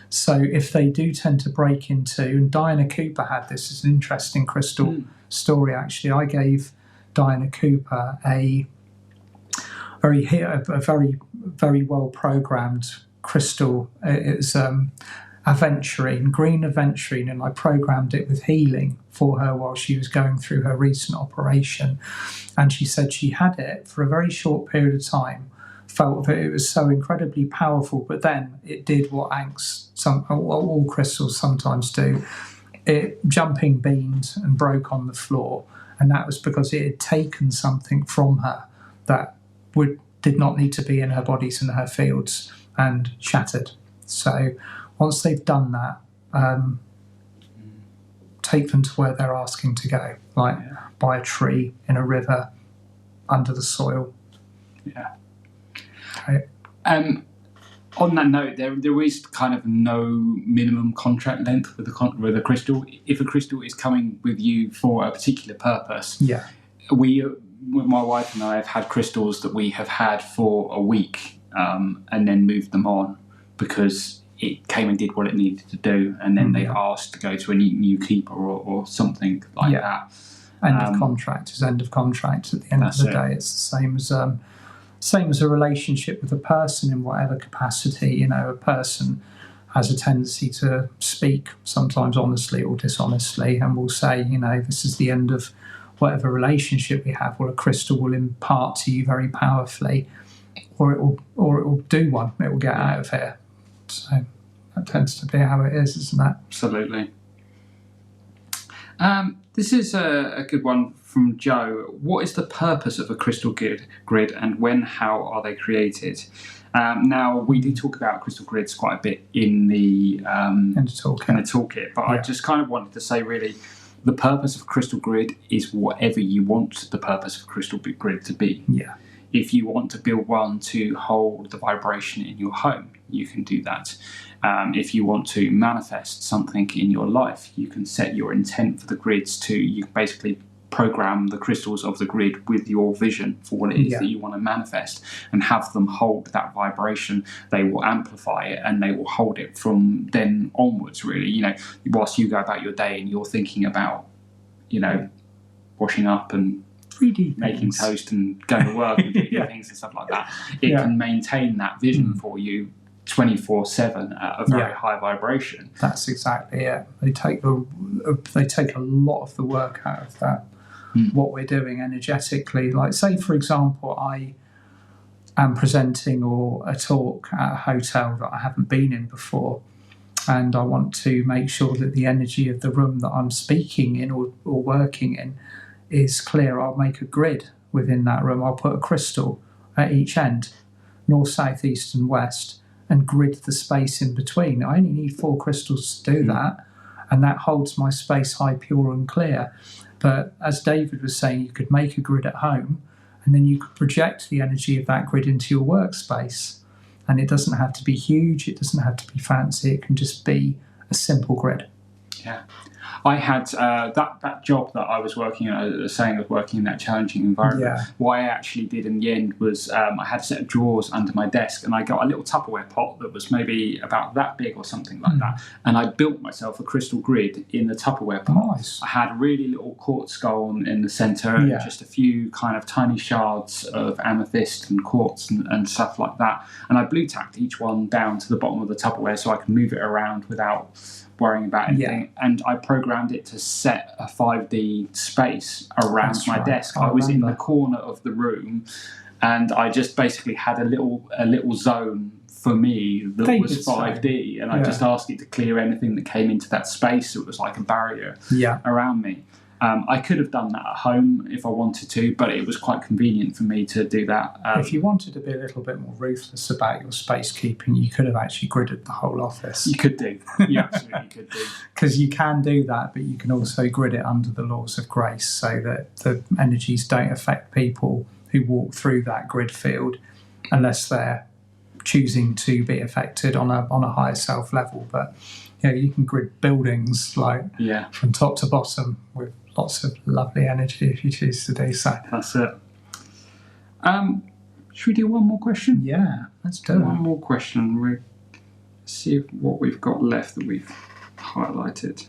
Speaker 2: so if they do tend to break into, and Diana Cooper had this, it's an interesting crystal story, actually. I gave Diana Cooper a very, very well programmed crystal. It's aventurine, green aventurine, and I programmed it with healing for her while she was going through her recent operation. And she said she had it for a very short period of time, felt that it was so incredibly powerful, but then it did what ankhs, all crystals sometimes do. It jumping beamed and broke on the floor. And that was because it had taken something from her that did not need to be in her bodies and her fields, and shattered. So once they've done that, take them to where they're asking to go, like by a tree, in a river, under the soil.
Speaker 1: Yeah.
Speaker 2: Okay.
Speaker 1: On that note, there is kind of no minimum contract length with a crystal. If a crystal is coming with you for a particular purpose, my wife and I have had crystals that we have had for a week, and then moved them on because it came and did what it needed to do, and then they asked to go to a new keeper or something like that.
Speaker 2: End of contract is end of contract. At the end of the day, it's the same as a relationship with a person in whatever capacity. You know, a person has a tendency to speak, sometimes honestly or dishonestly, and will say, you know, this is the end of whatever relationship we have. Well, a crystal will impart to you very powerfully, or it will do one. It will get out of here. So that tends to be how it is, isn't it?
Speaker 1: Absolutely. This is a good one from Joe. What is the purpose of a crystal grid, and how are they created? Now, we do talk about crystal grids quite a bit in the toolkit, but I just kind of wanted to say, really, the purpose of a crystal grid is whatever you want the purpose of a crystal grid to be.
Speaker 2: Yeah.
Speaker 1: If you want to build one to hold the vibration in your home, you can do that. If you want to manifest something in your life, you can set your intent for the grids you can basically program the crystals of the grid with your vision for what it is that you want to manifest, and have them hold that vibration. They will amplify it, and they will hold it from then onwards, really. You know, whilst you go about your day and you're thinking about, you know, washing up and
Speaker 2: 3D
Speaker 1: making toast and going to work and doing things and stuff like that, it can maintain that vision for you 24/7 at a very high vibration.
Speaker 2: That's exactly it. They take a lot of the work out of that. What we're doing energetically, like, say for example, I am presenting or a talk at a hotel that I haven't been in before, and I want to make sure that the energy of the room that I'm speaking in or working in is clear. I'll make a grid within that room. I'll put a crystal at each end, north, south, east and west, and grid the space in between. I only need 4 crystals to do that, and that holds my space high, pure and clear. But as David was saying, you could make a grid at home, and then you could project the energy of that grid into your workspace. And it doesn't have to be huge, it doesn't have to be fancy, it can just be a simple grid.
Speaker 1: Yeah. I had that job that I was working in, I was saying I was working in that challenging environment.
Speaker 2: Yeah.
Speaker 1: What I actually did in the end was I had a set of drawers under my desk, and I got a little Tupperware pot that was maybe about that big or something like that. And I built myself a crystal grid in the Tupperware pot.
Speaker 2: Nice.
Speaker 1: I had a really little quartz skull in the centre, and just a few kind of tiny shards of amethyst and quartz and stuff like that. And I blue tacked each one down to the bottom of the Tupperware so I could move it around without worrying about anything. And I programmed it to set a 5D space around my desk. I was in the corner of the room, and I just basically had a little zone for me that was 5D, and I just asked it to clear anything that came into that space. So it was like a barrier around me. I could have done that at home if I wanted to, but it was quite convenient for me to do that.
Speaker 2: If you wanted to be a little bit more ruthless about your space keeping, you could have actually gridded the whole office.
Speaker 1: You could do. You absolutely could do.
Speaker 2: Because you can do that, but you can also grid it under the laws of grace so that the energies don't affect people who walk through that grid field unless they're choosing to be affected on a higher self level. But you can grid buildings from top to bottom with lots of lovely energy if you choose to do so.
Speaker 1: That's it. Should we do one more question?
Speaker 2: Yeah, let's do
Speaker 1: one more question. We'll see what we've got left that we've highlighted.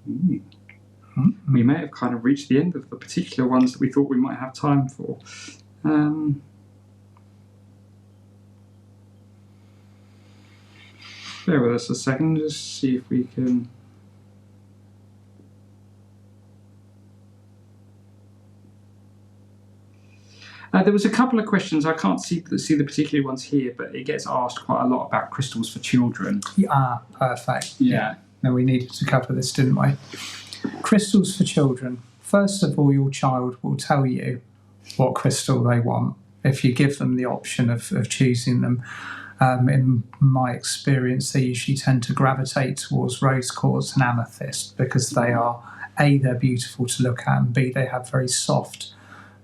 Speaker 1: We may have kind of reached the end of the particular ones that we thought we might have time for. Bear with us a second, just see if we can. There was a couple of questions. I can't see the particular ones here, but it gets asked quite a lot about crystals for children.
Speaker 2: Perfect.
Speaker 1: Yeah.
Speaker 2: No, we needed to cover this, didn't we? Crystals for children. First of all, your child will tell you what crystal they want if you give them the option of choosing them. In my experience, they usually tend to gravitate towards rose quartz and amethyst because they are, A, they're beautiful to look at, and B, they have very soft,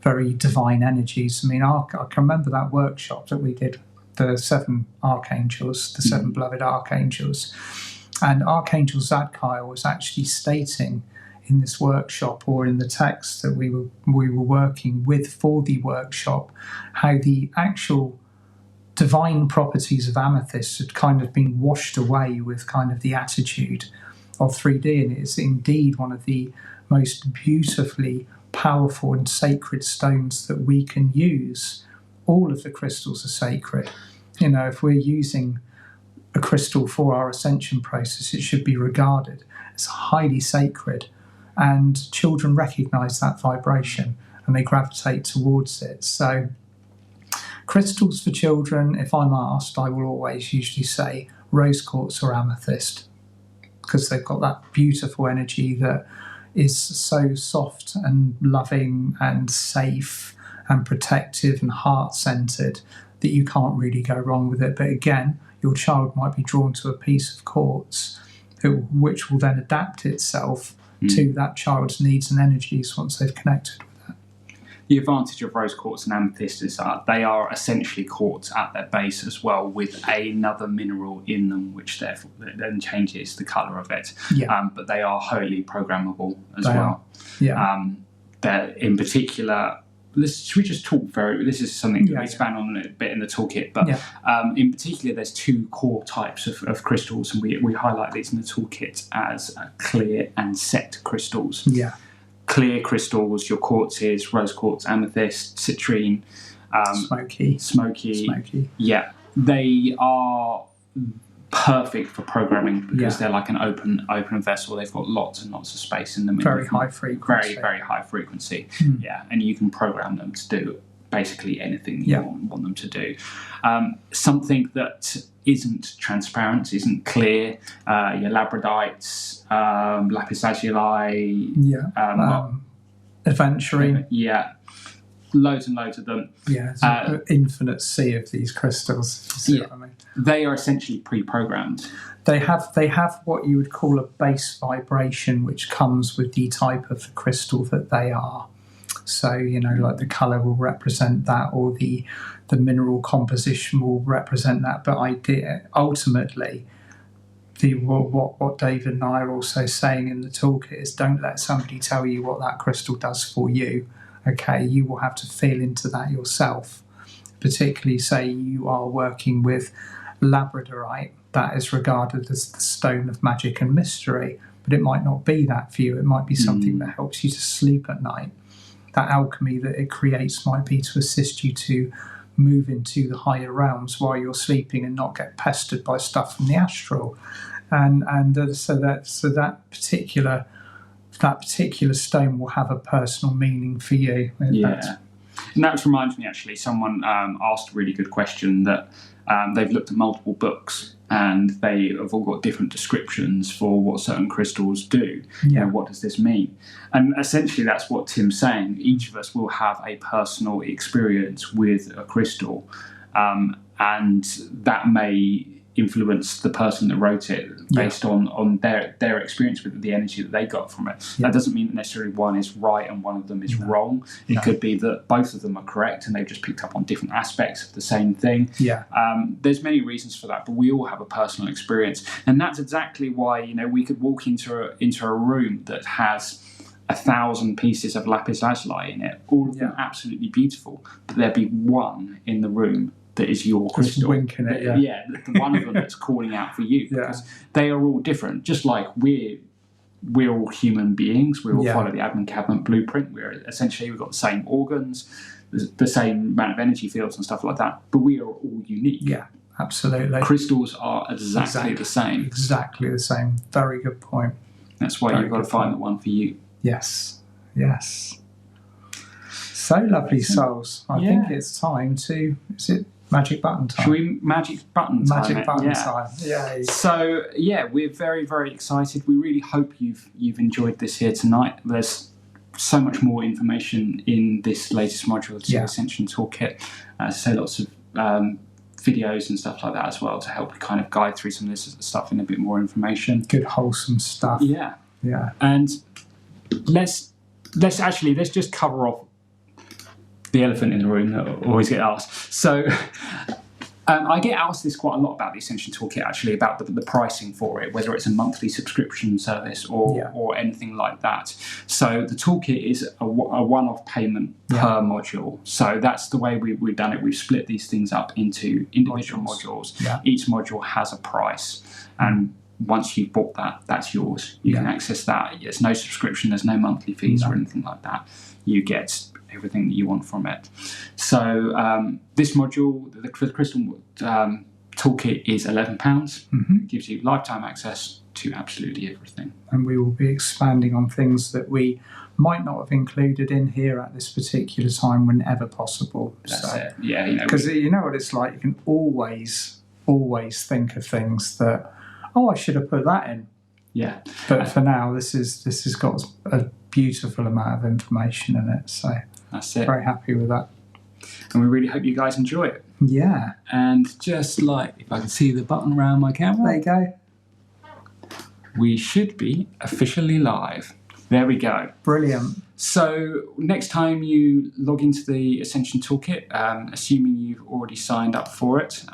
Speaker 2: very divine energies. I mean, I can remember that workshop that we did, the 7 archangels, the 7 beloved archangels. And Archangel Zadkiel was actually stating in this workshop, or in the text that we were working with for the workshop, how the actual divine properties of amethyst had kind of been washed away with kind of the attitude of 3D, and it is indeed one of the most beautifully powerful and sacred stones that we can use. All of the crystals are sacred. If we're using a crystal for our ascension process, it should be regarded as highly sacred, and children recognize that vibration and they gravitate towards it. So crystals for children, if I'm asked, I will always usually say rose quartz or amethyst, because they've got that beautiful energy that is so soft and loving and safe and protective and heart-centered that you can't really go wrong with it. But again, your child might be drawn to a piece of quartz which will then adapt itself to that child's needs and energies once they've connected with it.
Speaker 1: The advantage of rose quartz and amethyst is that they are essentially quartz at their base as well, with another mineral in them, which therefore then changes the colour of it. But they are wholly programmable as well. In particular, should we just talk this is something that we span on a bit in the toolkit, but in particular there's 2 core types of crystals, and we highlight these in the toolkit as clear and set crystals. Clear crystals, your quartzes, rose quartz, amethyst, citrine, smoky. Yeah, they are perfect for programming because they're like an open vessel. They've got lots and lots of space in them.
Speaker 2: Very high frequency.
Speaker 1: Very high frequency. And you can program them to do basically anything you want them to do. Something that isn't transparent, isn't clear, your labradites, lapis lazuli,
Speaker 2: aventurine.
Speaker 1: Loads and loads of them.
Speaker 2: It's an infinite sea of these crystals. If you see what I mean.
Speaker 1: They are essentially pre-programmed.
Speaker 2: They have what you would call a base vibration, which comes with the type of crystal that they are. So, like the colour will represent that, or the mineral composition will represent that. But ultimately, what David and I are also saying in the toolkit is, don't let somebody tell you what that crystal does for you. Okay, you will have to feel into that yourself. Particularly, say you are working with labradorite, that is regarded as the stone of magic and mystery, but it might not be that for you. It might be something that helps you to sleep at night. That alchemy that it creates might be to assist you to move into the higher realms while you're sleeping and not get pestered by stuff from the astral. So that particular stone will have a personal meaning for you.
Speaker 1: Yeah. And that reminds me, actually, someone asked a really good question that they've looked at multiple books and they have all got different descriptions for what certain crystals do.
Speaker 2: Yeah.
Speaker 1: What does this mean? And essentially that's what Tim's saying. Each of us will have a personal experience with a crystal, and that may influence the person that wrote it based on their experience with the energy that they got from it. That doesn't mean that necessarily one is right and one of them is wrong. It could be that both of them are correct and they've just picked up on different aspects of the same thing. There's many reasons for that, but we all have a personal experience, and that's exactly why we could walk into a room that has 1,000 pieces of lapis lazuli in it, all of them absolutely beautiful, but there'd be one in the room that is your crystal.
Speaker 2: Winking it,
Speaker 1: the one of them that's calling out for you, because they are all different. Just like we're all human beings, we all follow the Admin Cabinet blueprint. We've got the same organs, the same amount of energy fields and stuff like that, but we are all unique.
Speaker 2: Yeah, absolutely.
Speaker 1: Crystals are exactly the same.
Speaker 2: Exactly the same. Very good point.
Speaker 1: That's why you've got to find the one for you.
Speaker 2: Yes. So lovely, souls. I think it's time to... Is it magic button time?
Speaker 1: Should we magic button time?
Speaker 2: Magic button time. Yay.
Speaker 1: So we're very, very excited. We really hope you've enjoyed this here tonight. There's so much more information in this latest module to the Ascension Toolkit. As I say, lots of videos and stuff like that as well to help kind of guide through some of this stuff in a bit more information.
Speaker 2: Good wholesome stuff.
Speaker 1: Yeah. And let's just cover off the elephant in the room that always get asked. So I get asked this quite a lot about the Ascension Toolkit, actually, about the pricing for it, whether it's a monthly subscription service or anything like that. So the toolkit is a one-off payment per module. So that's the way we've done it. We've split these things up into individual modules. Each module has a price, and once you've bought that, that's yours. You can access that. There's no subscription, there's no monthly fees or anything like that. You get everything that you want from it. So this module, the Crystal Toolkit, is £11. It gives you lifetime access to absolutely everything.
Speaker 2: And we will be expanding on things that we might not have included in here at this particular time whenever possible.
Speaker 1: That's it. Yeah,
Speaker 2: because you know what it's like. You can always think of things that, I should have put that in.
Speaker 1: Yeah.
Speaker 2: But for now, this has got a beautiful amount of information in it. So
Speaker 1: that's it.
Speaker 2: Very happy with that.
Speaker 1: And we really hope you guys enjoy it.
Speaker 2: Yeah.
Speaker 1: And just like, if I can see the button around my camera.
Speaker 2: There you go.
Speaker 1: We should be officially live. There we go.
Speaker 2: Brilliant.
Speaker 1: So next time you log into the Ascension Toolkit, assuming you've already signed up for it,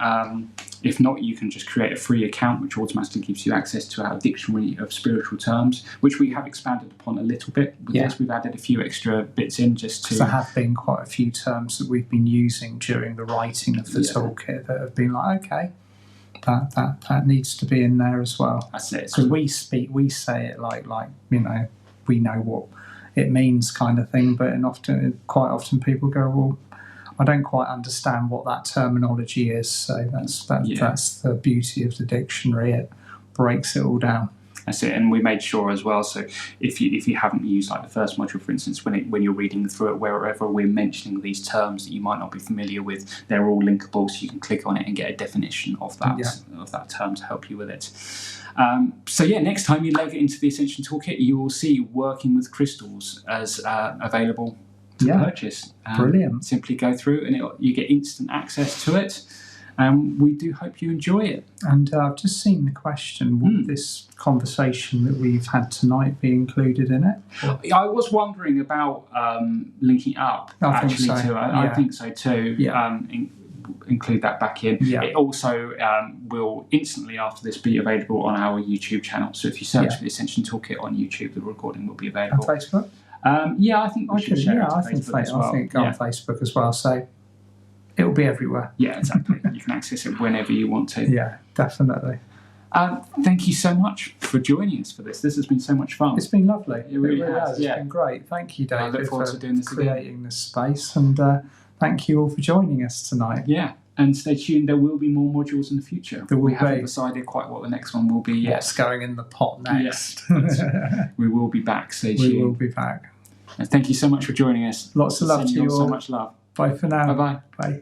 Speaker 1: if not, you can just create a free account, which automatically gives you access to our dictionary of spiritual terms, which we have expanded upon a little bit. Yes, we've added a few extra bits in just to...
Speaker 2: There have been quite a few terms that we've been using during the writing of the toolkit that have been like, okay, that needs to be in there as well.
Speaker 1: That's it.
Speaker 2: Because we say it like we know what it means, kind of thing. But quite often people go, well, I don't quite understand what that terminology is. So that's the beauty of the dictionary. It breaks it all down.
Speaker 1: That's it, and we made sure as well. So if you haven't used like the first module, for instance, when you're reading through it, wherever we're mentioning these terms that you might not be familiar with, they're all linkable, so you can click on it and get a definition of that term to help you with it. So next time you log into the Ascension Toolkit, you will see working with crystals as available to purchase.
Speaker 2: Brilliant.
Speaker 1: Simply go through and you get instant access to it. We do hope you enjoy it.
Speaker 2: And I've just seen the question, will this conversation that we've had tonight be included in it?
Speaker 1: I was wondering about linking up
Speaker 2: I think so.
Speaker 1: to it. I think so too.
Speaker 2: Yeah.
Speaker 1: Include that back in.
Speaker 2: Yeah.
Speaker 1: It also will instantly after this be available on our YouTube channel. So if you search for the Ascension Toolkit on YouTube, the recording will be available.
Speaker 2: And Facebook?
Speaker 1: I think we should share it to Facebook as well.
Speaker 2: I think on Facebook as well. So it will be everywhere.
Speaker 1: Yeah, exactly. You can access it whenever you want to.
Speaker 2: Yeah, definitely.
Speaker 1: Thank you so much for joining us for this. This has been so much fun.
Speaker 2: It's been lovely.
Speaker 1: It really has.
Speaker 2: It's been great. Thank you, David,
Speaker 1: I look forward to doing this
Speaker 2: creating this space, and thank you all for joining us tonight.
Speaker 1: Yeah, and stay tuned. There will be more modules in the future. We haven't decided quite what the next one will be yet.
Speaker 2: What's going in the pot next?
Speaker 1: Yes, we will be back. Stay tuned.
Speaker 2: We will be back.
Speaker 1: And thank you so much for joining us.
Speaker 2: Lots of love to you all.
Speaker 1: So much love.
Speaker 2: Bye for now.
Speaker 1: Bye-bye.
Speaker 2: Bye.